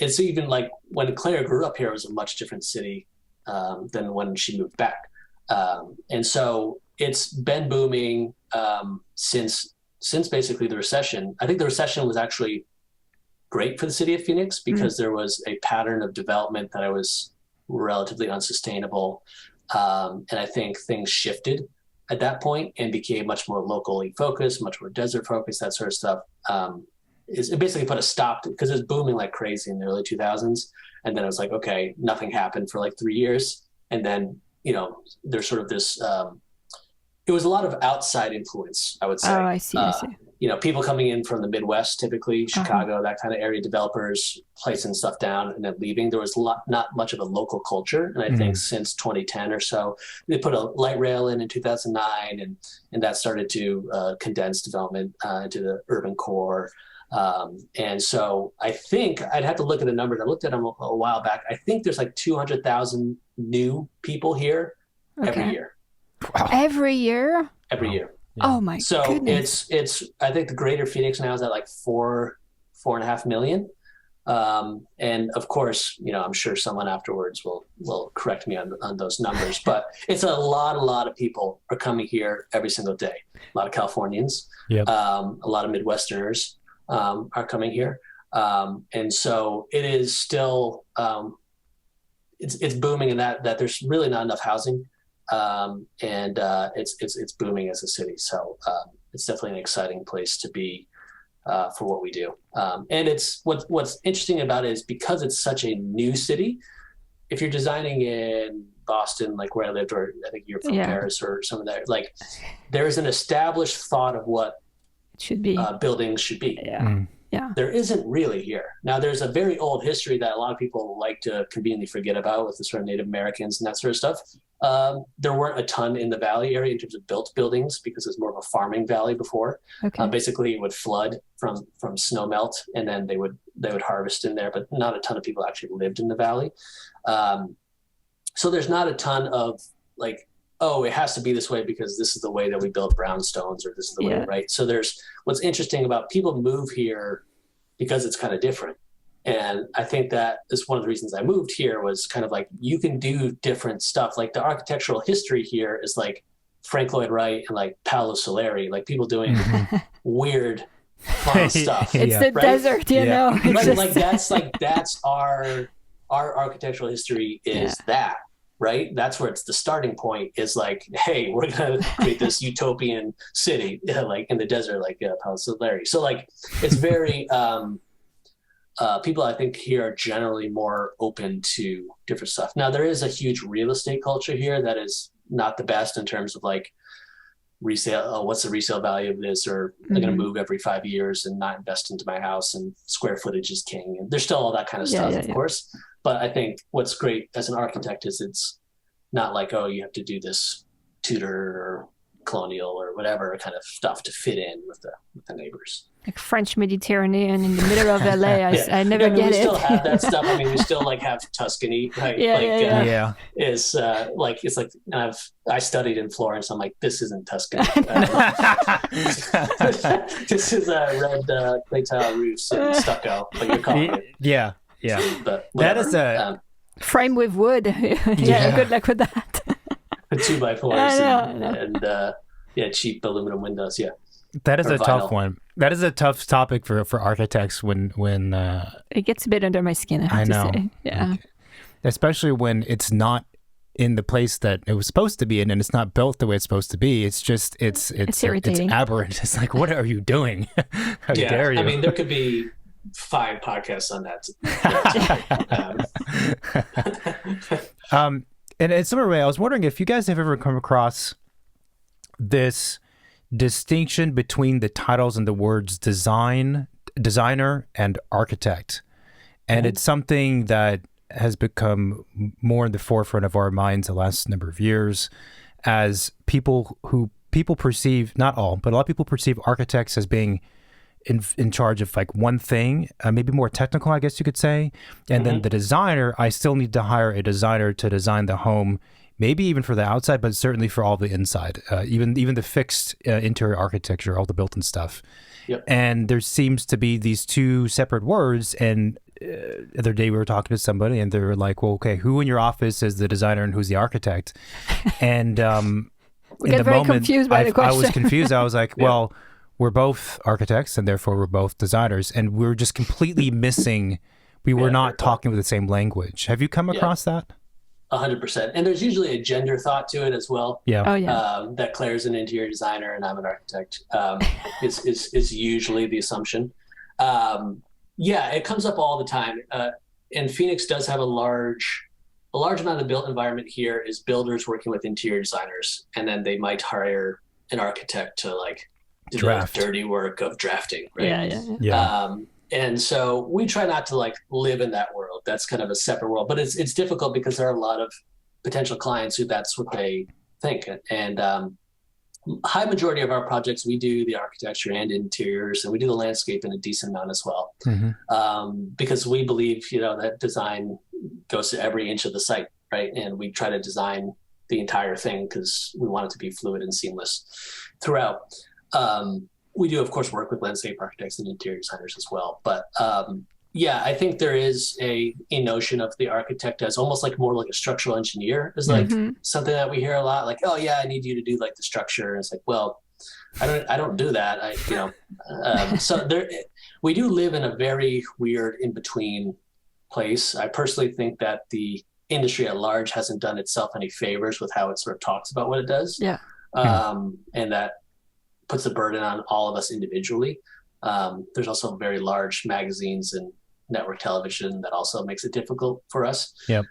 It's even like when Claire grew up here, it was a much different city than when she moved back. And so it's been booming since basically the recession. I think the recession was actually great for the city of Phoenix because there was a pattern of development that was relatively unsustainable. And I think things shifted at that point and became much more locally focused, much more desert focused, that sort of stuff. It basically put a stop to, because it was booming like crazy in the early 2000s. And then it was like, okay, nothing happened for like 3 years. And then, there's sort of this, it was a lot of outside influence, I would say. Oh, I see. People coming in from the Midwest, typically Chicago, that kind of area, developers placing stuff down and then leaving. There was not much of a local culture. And I think since 2010 or so, they put a light rail in 2009 and that started to condense development into the urban core. And so I think I'd have to look at the numbers. I looked at them a while back. I think there's like 200,000 new people here every year. Wow. Every year. Yeah. Oh my goodness. It's I think the greater Phoenix now is at like 4.5 million. And of course, I'm sure someone afterwards will correct me on those numbers, but it's a lot of people are coming here every single day. A lot of Californians, a lot of Midwesterners are coming here. And so it is still, it's booming in that there's really not enough housing. and it's booming as a city. So it's definitely an exciting place to be for what we do. And it's what's interesting about it is because it's such a new city. If you're designing in Boston, like where I lived, or I think you're from Paris or some of that, like there's an established thought of what it should be buildings should be. Yeah. There isn't really here. Now, there's a very old history that a lot of people like to conveniently forget about with the sort of Native Americans and that sort of stuff. There weren't a ton in the valley area in terms of built buildings because it's more of a farming valley before. Okay. Basically, it would flood from snow melt, and then they would harvest in there, but not a ton of people actually lived in the valley. So there's not a ton of like, oh, it has to be this way because this is the way that we build brownstones, or this is the way, right? So there's what's interesting about people move here because it's kind of different. And I think that is one of the reasons I moved here was kind of like, you can do different stuff. Like the architectural history here is like Frank Lloyd Wright and like Paolo Soleri, like people doing weird, fun stuff. It's the desert, you know. Like that's our architectural history is that. Right? That's where it's the starting point is like, hey, we're going to create this utopian city, like in the desert, like Paolo Soleri. So like, it's very, people I think here are generally more open to different stuff. Now there is a huge real estate culture here that is not the best in terms of like resale. Oh, what's the resale value of this? Or I'm going to move every 5 years and not invest into my house, and square footage is king. And there's still all that kind of stuff, of course. But I think what's great as an architect is it's not like, oh, you have to do this Tudor or colonial or whatever kind of stuff to fit in with the neighbors. Like French Mediterranean in the middle of LA. I never get it. We still have that stuff. I mean, we still like have Tuscany, right? Is like, it's like I studied in Florence. I'm like, this isn't Tuscany. This is red clay tile roofs and stucco, but you're calling it. Yeah. But that is a frame with wood. Good luck with that. 2x4s and cheap aluminum windows. Yeah. That is a tough one. That is a tough topic for architects when it gets a bit under my skin, I have to say. Yeah. Especially when it's not in the place that it was supposed to be in, and it's not built the way it's supposed to be. It's just it's irritating. It's aberrant. It's like, what are you doing? How dare you? I mean, there could be 5 podcasts on that. And in some way, I was wondering if you guys have ever come across this distinction between the titles and the words designer, and architect. And it's something that has become more in the forefront of our minds the last number of years, as people perceive, not all, but a lot of people perceive architects as being in charge of like one thing, maybe more technical, I guess you could say. And then the designer, I still need to hire a designer to design the home, maybe even for the outside, but certainly for all the inside, even the fixed interior architecture, all the built-in stuff. Yep. And there seems to be these two separate words. And the other day we were talking to somebody and they were like, well, okay, who in your office is the designer and who's the architect? And we get very confused by the question. I was confused. I was like, well, we're both architects and therefore we're both designers. And we're just completely missing, we were not talking with the same language. Have you come across that? 100%. And there's usually a gender thought to it as well. Yeah. Oh, yeah. That Claire's an interior designer and I'm an architect is usually the assumption. It comes up all the time. And Phoenix does have a large amount of the built environment here is builders working with interior designers. And then they might hire an architect to like do the dirty work of drafting. Right? Yeah. And so we try not to like live in that world. That's kind of a separate world, but it's difficult because there are a lot of potential clients who that's what they think. And high majority of our projects, we do the architecture and interiors, and we do the landscape in a decent amount as well. Because we believe, that design goes to every inch of the site, right? And we try to design the entire thing because we want it to be fluid and seamless throughout. We do, of course, work with landscape architects and interior designers as well. But I think there is a notion of the architect as almost like more like a structural engineer is like something that we hear a lot. Like, oh yeah, I need you to do like the structure. And it's like, well, I don't do that. So we do live in a very weird in between place. I personally think that the industry at large hasn't done itself any favors with how it sort of talks about what it does. Yeah. And that puts the burden on all of us individually. There's also very large magazines and network television that also makes it difficult for us. Yep.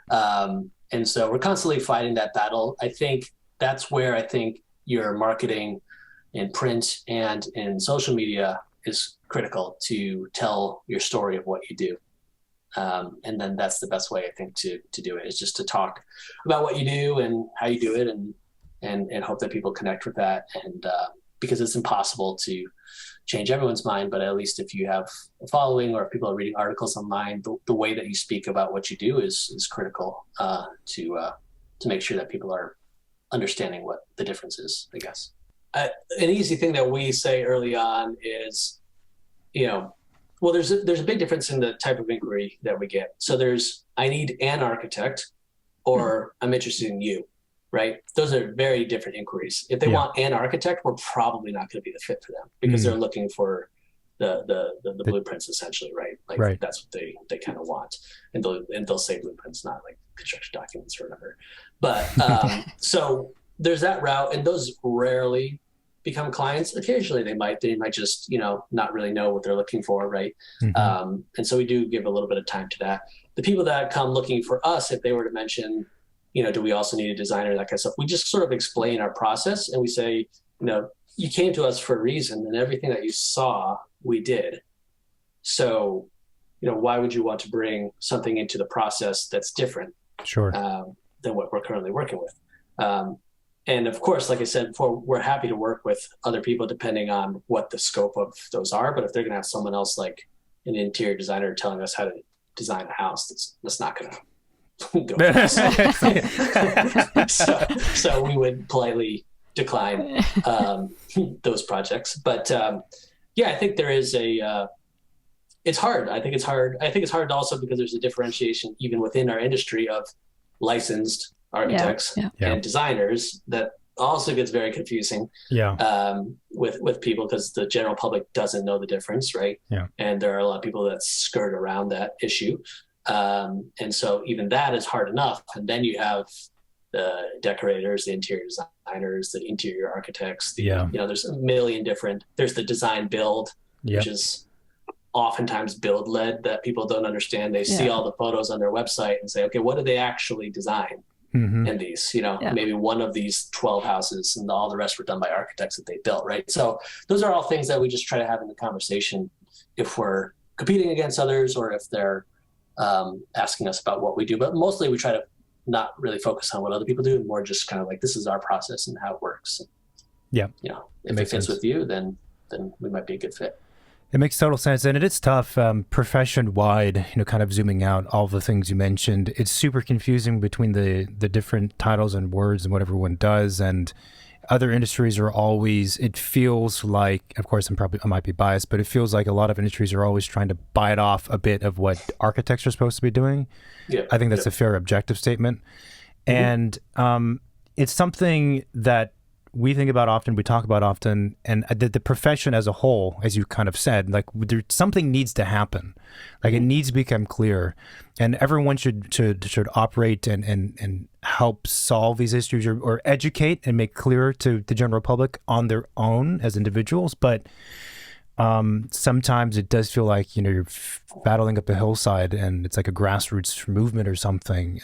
And so we're constantly fighting that battle. I think that's where I think your marketing in print and in social media is critical to tell your story of what you do. And then that's the best way, I think, to do it, is just to talk about what you do and how you do it, and hope that people connect with that. And because it's impossible to change everyone's mind, but at least if you have a following, or if people are reading articles online, the way that you speak about what you do is critical to make sure that people are understanding what the difference is, I guess. An easy thing that we say early on is, well, there's a big difference in the type of inquiry that we get. So there's, I need an architect, or I'm interested in you, right? Those are very different inquiries. If they want an architect, we're probably not going to be the fit for them, because they're looking for the blueprints, essentially, right? Like that's what they kind of want, and they'll say blueprints, not like construction documents or whatever. But so there's that route, and those rarely become clients. Occasionally they might just not really know what they're looking for, right? And so we do give a little bit of time to that. The people that come looking for us, if they were to mention, do we also need a designer, that kind of stuff, we just sort of explain our process, and we say, you came to us for a reason, and everything that you saw we did. So why would you want to bring something into the process that's different than what we're currently working with? And of course, like I said before, we're happy to work with other people depending on what the scope of those are. But if they're going to have someone else, like an interior designer, telling us how to design a house, that's not going to go fast. So we would politely decline those projects. But I think there is it's hard. I think it's hard. I think it's hard also because there's a differentiation even within our industry of licensed architects and designers that also gets very confusing with people, because the general public doesn't know the difference, right? And there are a lot of people that skirt around that issue, and so even that is hard enough, and then you have the decorators, the interior designers, the interior architects, there's a million different, there's the design build, which is oftentimes build led, that people don't understand. They see all the photos on their website and say, okay, what do they actually design? In these, maybe one of these 12 houses, and all the rest were done by architects that they built, right? So those are all things that we just try to have in the conversation if we're competing against others, or if they're asking us about what we do. But mostly we try to not really focus on what other people do, and more just kind of like, this is our process and how it works. And, if it fits with you, then we might be a good fit. It makes total sense. And it is tough, profession-wide, kind of zooming out all the things you mentioned. It's super confusing between the different titles and words and what everyone does. And other industries are always, it feels like, of course, I might be biased, but it feels like a lot of industries are always trying to bite off a bit of what architects are supposed to be doing. I think that's a fair objective statement. And it's something that we think about often, we talk about often, and the profession as a whole, as you kind of said, like something needs to happen, like it needs to become clear, and everyone should operate and help solve these issues, or educate and make clear to the general public on their own as individuals. But sometimes it does feel like you're battling up a hillside, and it's like a grassroots movement or something.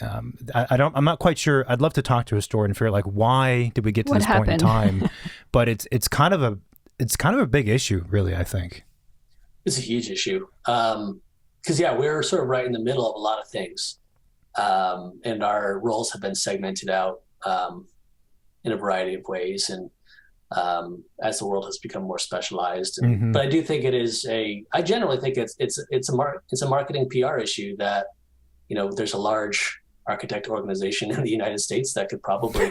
I'm not quite sure. I'd love to talk to a historian and figure out, like, why did we get to this point in time? But it's kind of a big issue, really. I think it's a huge issue, because we're sort of right in the middle of a lot of things, and our roles have been segmented out in a variety of ways, and as the world has become more specialized. But I do think I generally think it's a marketing PR issue that, there's a large architect organization in the United States that could probably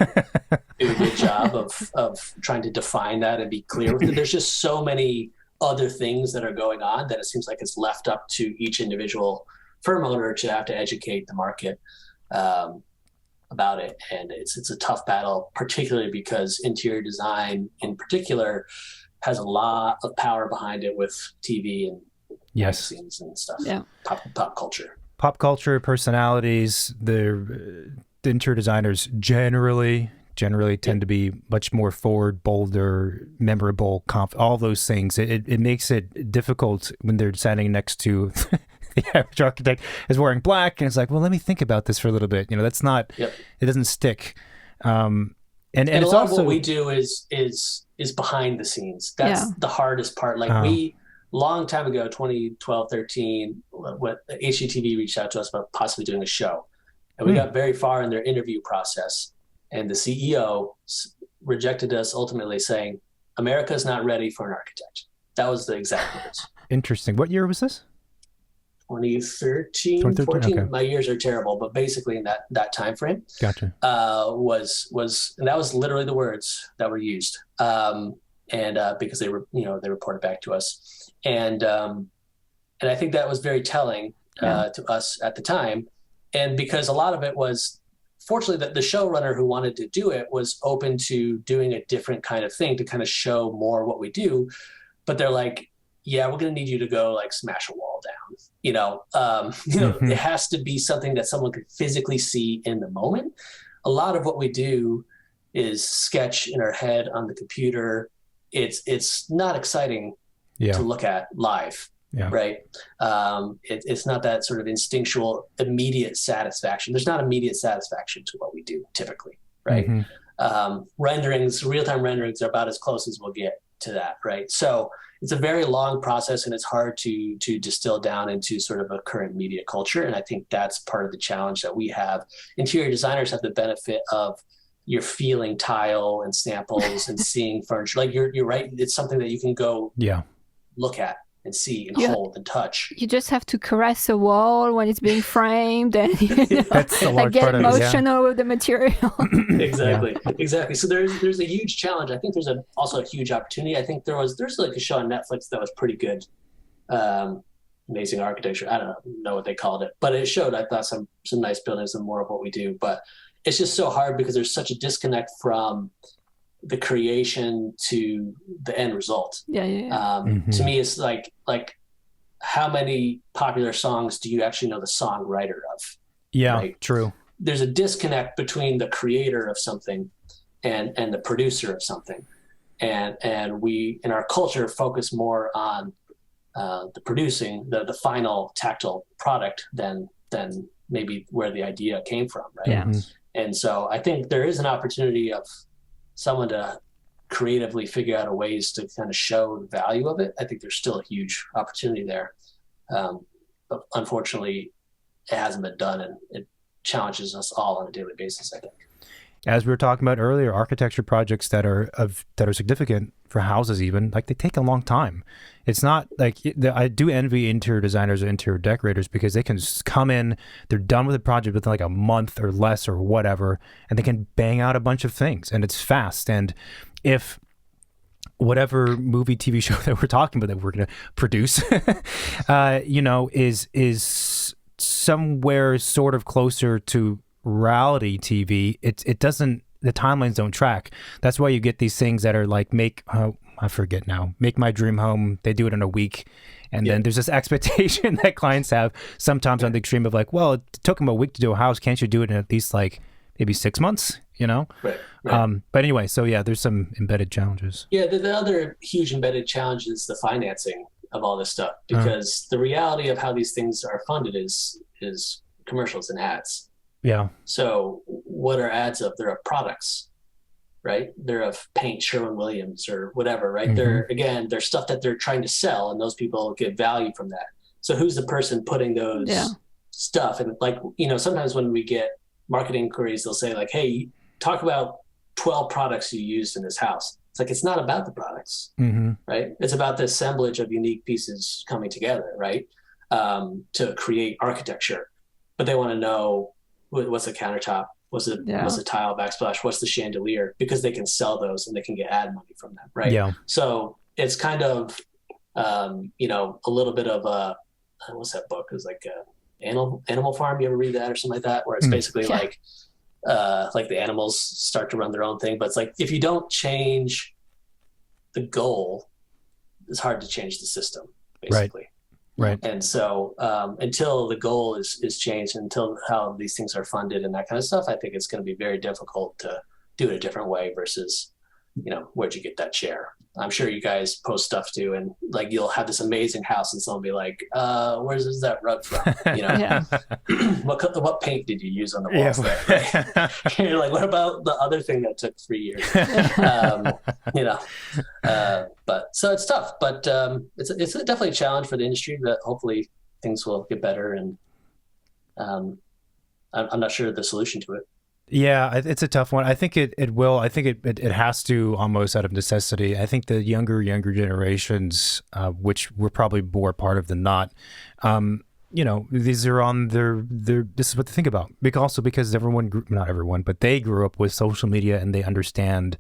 do a good job of trying to define that and be clear with it. There's just so many other things that are going on that it seems like it's left up to each individual firm owner to have to educate the market about it. And it's a tough battle, particularly because interior design in particular has a lot of power behind it with TV and magazines and stuff, pop culture. pop culture personalities, the interior designers generally tend to be much more forward, bolder, memorable, all those things. It makes it difficult when they're standing next to the average architect is wearing black, and it's like, well, let me think about this for a little bit. That's not, it doesn't stick. And it's a lot also of what we do is behind the scenes. That's the hardest part. Like we, long time ago, 2012, 13, what HGTV reached out to us about possibly doing a show. And we got very far in their interview process. And the CEO rejected us, ultimately saying, America's not ready for an architect. That was the exact words. Interesting. What year was this? 2013, 14. Okay. My years are terrible, but basically in that time frame. Gotcha. And that was literally the words that were used. Because they were, they reported back to us. And I think that was very telling to us at the time. And because a lot of it was, fortunately, the showrunner who wanted to do it was open to doing a different kind of thing to kind of show more what we do. But they're like, yeah, we're going to need you to go like smash a wall down. It has to be something that someone could physically see in the moment. A lot of what we do is sketch in our head on the computer. It's not exciting to look at live. Yeah. Right. It's not that sort of instinctual, immediate satisfaction. There's not immediate satisfaction to what we do typically. Right. Real-time renderings are about as close as we'll get to that. Right. So it's a very long process, and it's hard to distill down into sort of a current media culture. And I think that's part of the challenge that we have. Interior designers have the benefit of you're feeling tile and samples and seeing furniture. Like you're right. It's something that you can go look at and see and hold and touch. You just have to caress a wall when it's being framed and that's a large get part emotional with the material. Exactly. So there's a huge challenge. I think there's also a huge opportunity. I think there's like a show on Netflix that was pretty good. Amazing Architecture. I don't know what they called it, but it showed, I thought, some nice buildings and more of what we do. But it's just so hard because there's such a disconnect from the creation to the end result. To me, it's like how many popular songs do you actually know the songwriter of? True. There's a disconnect between the creator of something and the producer of something, and we in our culture focus more on the producing, the final tactile product than maybe where the idea came from, right? And so I think there is an opportunity of someone to creatively figure out ways to kind of show the value of it. I think there's still a huge opportunity there. But unfortunately, it hasn't been done, and it challenges us all on a daily basis, I think. As we were talking about earlier, architecture projects that are significant for houses, even, like, they take a long time. It's not like, I do envy interior designers or interior decorators because they can just come in, they're done with the project within like a month or less or whatever, and they can bang out a bunch of things, and it's fast. And if whatever movie, TV show that we're talking about that we're going to produce, is somewhere sort of closer to reality TV, it doesn't, the timelines don't track. That's why you get these things that are like Make My Dream Home. They do it in a week. And then there's this expectation that clients have sometimes on the extreme of like, well, it took them a week to do a house. Can't you do it in at least like maybe 6 months, Right. But anyway, so there's some embedded challenges. Yeah. The other huge embedded challenge is the financing of all this stuff, because the reality of how these things are funded is commercials and ads. Yeah. So what are ads of? They're of products, right? They're of paint, Sherwin-Williams or whatever, right? They're stuff that they're trying to sell, and those people get value from that. So who's the person putting those stuff? And like, sometimes when we get marketing inquiries, they'll say like, hey, talk about 12 products you used in this house. It's like, it's not about the products, right? It's about the assemblage of unique pieces coming together, right? To create architecture. But they want to know, what's the countertop? What's the tile backsplash? What's the chandelier? Because they can sell those and they can get ad money from them, right? Yeah. So it's kind of, a little bit of a, what's that book? It was like Animal Farm. You ever read that or something like that? Where it's basically like the animals start to run their own thing. But it's like, if you don't change the goal, it's hard to change the system, basically. Right. And so until the goal is changed, until how these things are funded and that kind of stuff, I think it's going to be very difficult to do it a different way versus, where'd you get that chair? I'm sure you guys post stuff too, and like you'll have this amazing house and someone will be like, where's that rug from? Yeah. What paint did you use on the walls there? Right? You're like, what about the other thing that took 3 years? But so it's tough, but it's definitely a challenge for the industry, but hopefully things will get better. And I'm not sure the solution to it. Yeah, it's a tough one. I think it will. I think it has to, almost out of necessity. I think the younger generations, which we're probably more part of than not, these are on their this is what they think about. Because not everyone, but they grew up with social media and they understand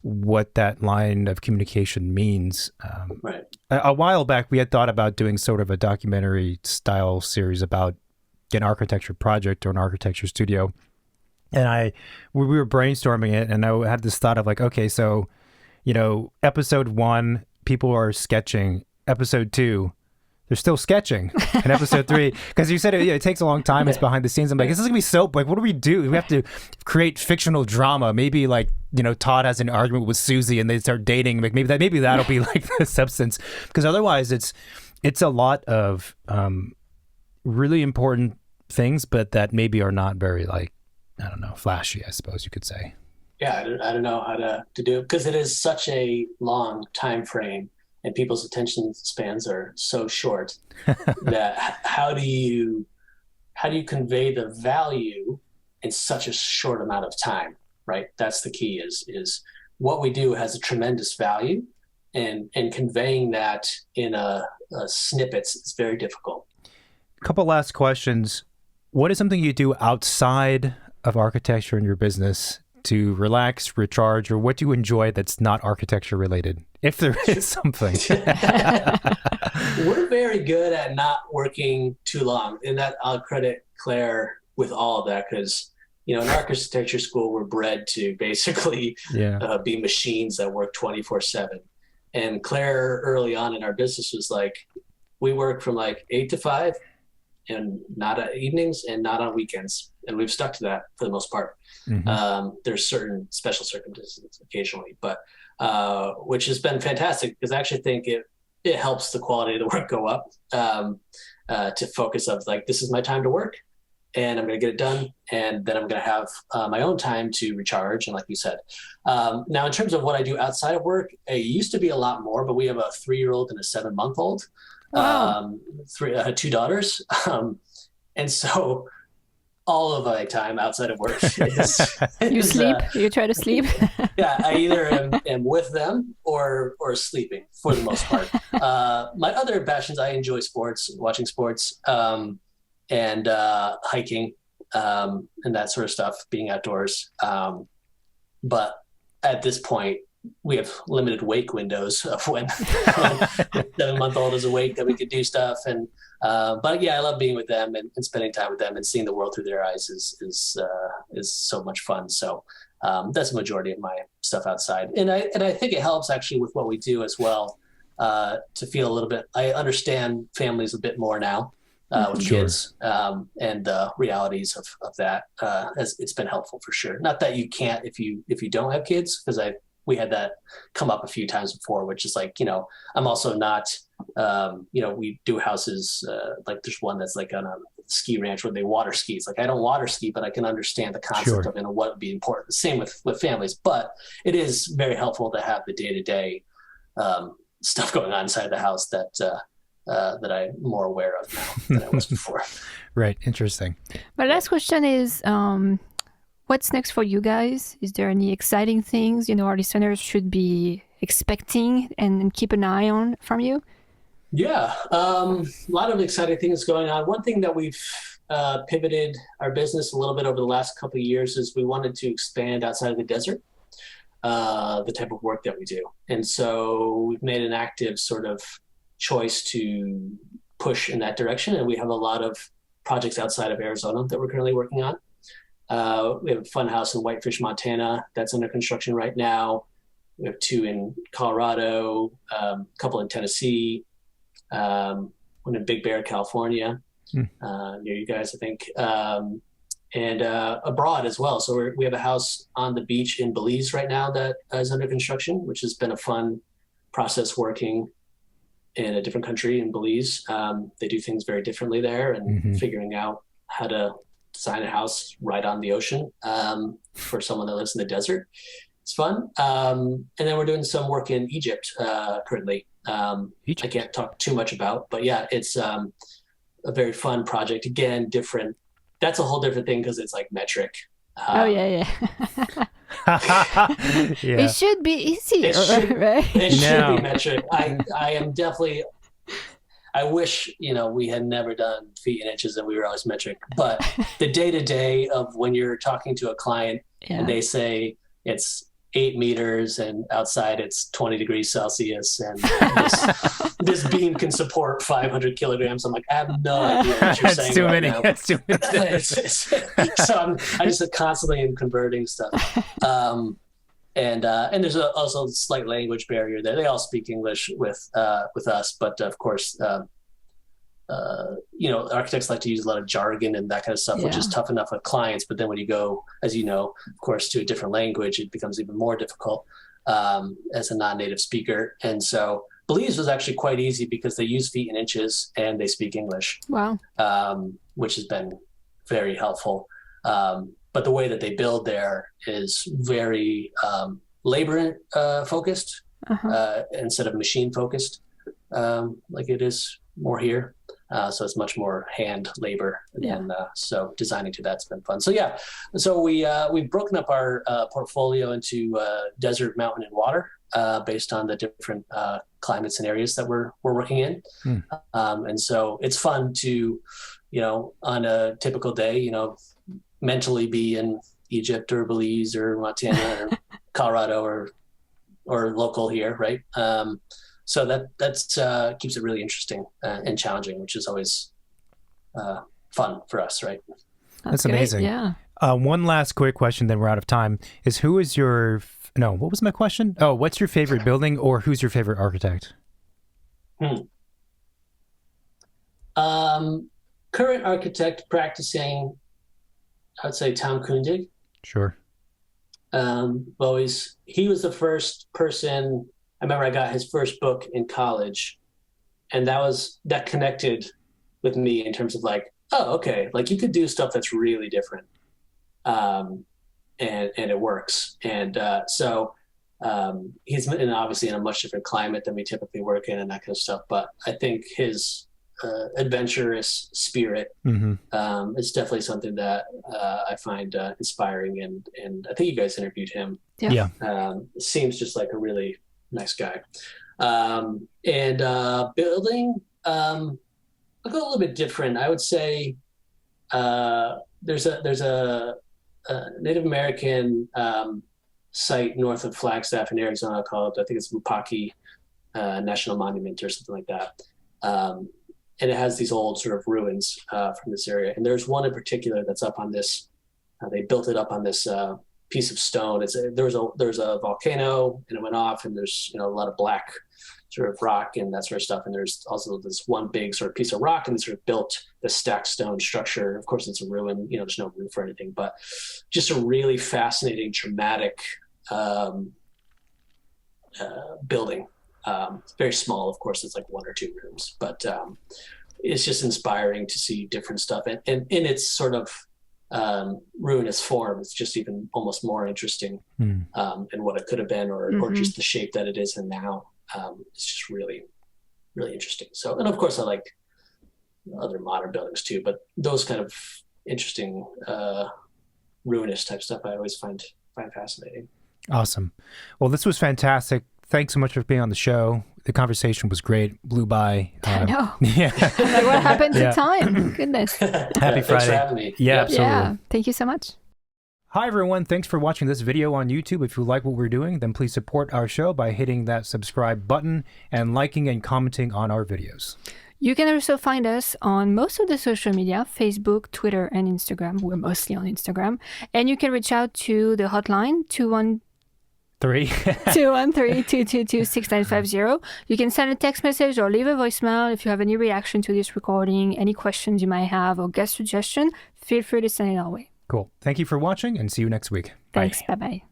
what that line of communication means. Right. A while back, we had thought about doing sort of a documentary style series about an architecture project or an architecture studio. And we were brainstorming it, and I had this thought of like, okay, so, episode 1, people are sketching. Episode 2, they're still sketching. And episode 3, because you said it takes a long time. It's behind the scenes. I'm like, this is gonna be so, like, what do we do? We have to create fictional drama. Maybe like, Todd has an argument with Susie and they start dating. Like maybe that'll be like the substance. Because otherwise it's a lot of really important things, but that maybe are not very like, I don't know, flashy, I suppose you could say. Yeah, I don't know how to do it because it is such a long time frame and people's attention spans are so short that how do you convey the value in such a short amount of time, right? That's the key is what we do has a tremendous value and conveying that in a snippets is very difficult. A couple last questions. What is something you do outside of architecture in your business to relax, recharge, or what do you enjoy that's not architecture related, if there is something? We're very good at not working too long, and that I'll credit Claire with all of that because in architecture school we're bred to basically be machines that work 24/7. And Claire early on in our business was like, we work from like 8 to 5 and not at evenings and not on weekends. And we've stuck to that for the most part. Mm-hmm. There's certain special circumstances occasionally, but which has been fantastic because I actually think it helps the quality of the work go up to focus of like, this is my time to work and I'm going to get it done. And then I'm going to have my own time to recharge. And like you said, now in terms of what I do outside of work, it used to be a lot more, but we have a 3-year-old and a 7-month-old. Wow. 2 daughters. And so all of my time outside of work is you sleep, you try to sleep. Yeah, I either am with them or sleeping for the most part. My other passions, I enjoy sports, watching sports, and hiking, and that sort of stuff, being outdoors. But at this point, we have limited wake windows of when 7-month-old is awake that we could do stuff. And but yeah, I love being with them and spending time with them and seeing the world through their eyes is so much fun. So that's the majority of my stuff outside. And I think it helps actually with what we do as well, to feel a little bit, I understand families a bit more now with kids and the realities of that. It's been helpful for sure. Not that you can't if you don't have kids, because we had that come up a few times before, which is like, I'm also not, we do houses, like there's one that's like on a ski ranch where they water ski. It's like, I don't water ski, but I can understand the concept of it and what would be important. Same with families, but it is very helpful to have the day-to-day stuff going on inside the house that I'm more aware of now than I was before. Right. Interesting. My last question is, what's next for you guys? Is there any exciting things, our listeners should be expecting and keep an eye on from you? Yeah, a lot of exciting things going on. One thing that we've pivoted our business a little bit over the last couple of years is we wanted to expand outside of the desert, the type of work that we do. And so we've made an active sort of choice to push in that direction. And we have a lot of projects outside of Arizona that we're currently working on. We have a fun house in Whitefish, Montana that's under construction right now. We have 2 in Colorado, a couple in Tennessee. one in Big Bear, California, near you guys, I think, and abroad as well. So we have a house on the beach in Belize right now that is under construction, which has been a fun process working in a different country in Belize. They do things very differently there, and figuring out how to design a house right on the ocean for someone that lives in the desert. It's fun. And then we're doing some work in Egypt currently. I can't talk too much about, but yeah, it's a very fun project. Again, different. That's a whole different thing because it's like metric. Yeah. It should be easier, right? It should be metric. I am definitely. I wish, we had never done feet and inches and we were always metric. But the day-to-day of when you're talking to a client and they say it's 8 meters and outside it's 20 degrees Celsius and this beam can support 500 kilograms. I'm like, I have no idea what you're saying right now. That's too many. So I just constantly am converting stuff. And there's also a slight language barrier there. They all speak English with us, but of course, architects like to use a lot of jargon and that kind of stuff, which is tough enough with clients. But then when you go, as you know, of course, to a different language, it becomes even more difficult as a non-native speaker. And so Belize was actually quite easy because they use feet and inches and they speak English. Wow. Which has been very helpful. But the way that they build there is very labor focused instead of machine focused, like it is more here. So it's much more hand labor. And so designing to that's been fun. So yeah, so we've broken up our portfolio into desert, mountain, and water based on the different climates and areas that we're working in. And so it's fun to, on a typical day, mentally be in Egypt or Belize or Montana or Colorado or local here, right? So that's keeps it really interesting and challenging, which is always fun for us, right? That's amazing. Yeah. One last quick question, then we're out of time. What was my question? Oh, what's your favorite building, or who's your favorite architect? Current architect practicing, I would say Tom Kundig. Sure. He was the first person. I remember I got his first book in college, and that connected with me in terms of like, oh, okay, like you could do stuff that's really different, and it works. And so he's obviously in a much different climate than we typically work in and that kind of stuff. But I think his adventurous spirit is definitely something that I find inspiring, and I think you guys interviewed him. Yeah. Seems just like a really nice guy. Building, I'll go a little bit different. I would say there's a Native American site north of Flagstaff in Arizona called, I think it's Mupaki National Monument or something like that. And it has these old sort of ruins from this area. And there's one in particular that's up on this, they built it up on this piece of stone. There's a volcano and it went off, and there's a lot of black sort of rock and that sort of stuff. And there's also this one big sort of piece of rock, and they sort of built this stacked stone structure. Of course, it's a ruin, there's no roof or anything, but just a really fascinating, dramatic building. It's very small, of course, it's like 1 or 2 rooms, but it's just inspiring to see different stuff. And in its sort of ruinous form, it's just even almost more interesting in what it could have been, or just the shape that it is in now. It's just really, really interesting. So, and of course I like other modern buildings too, but those kind of interesting ruinous type stuff I always find fascinating. Awesome. Well, this was fantastic. Thanks so much for being on the show. The conversation was great. Blew by. I know. Yeah. Like, what happened to time? Goodness. Happy Friday. Thanks for having me. Yeah, absolutely. Yeah. Thank you so much. Hi, everyone. Thanks for watching this video on YouTube. If you like what we're doing, then please support our show by hitting that subscribe button and liking and commenting on our videos. You can also find us on most of the social media, Facebook, Twitter, and Instagram. We're mostly on Instagram. And you can reach out to the hotline, 3. 213-222-6950. You can send a text message or leave a voicemail if you have any reaction to this recording, any questions you might have, or guest suggestion. Feel free to send it our way. Cool. Thank you for watching, and see you next week. Thanks. Bye. Bye-bye.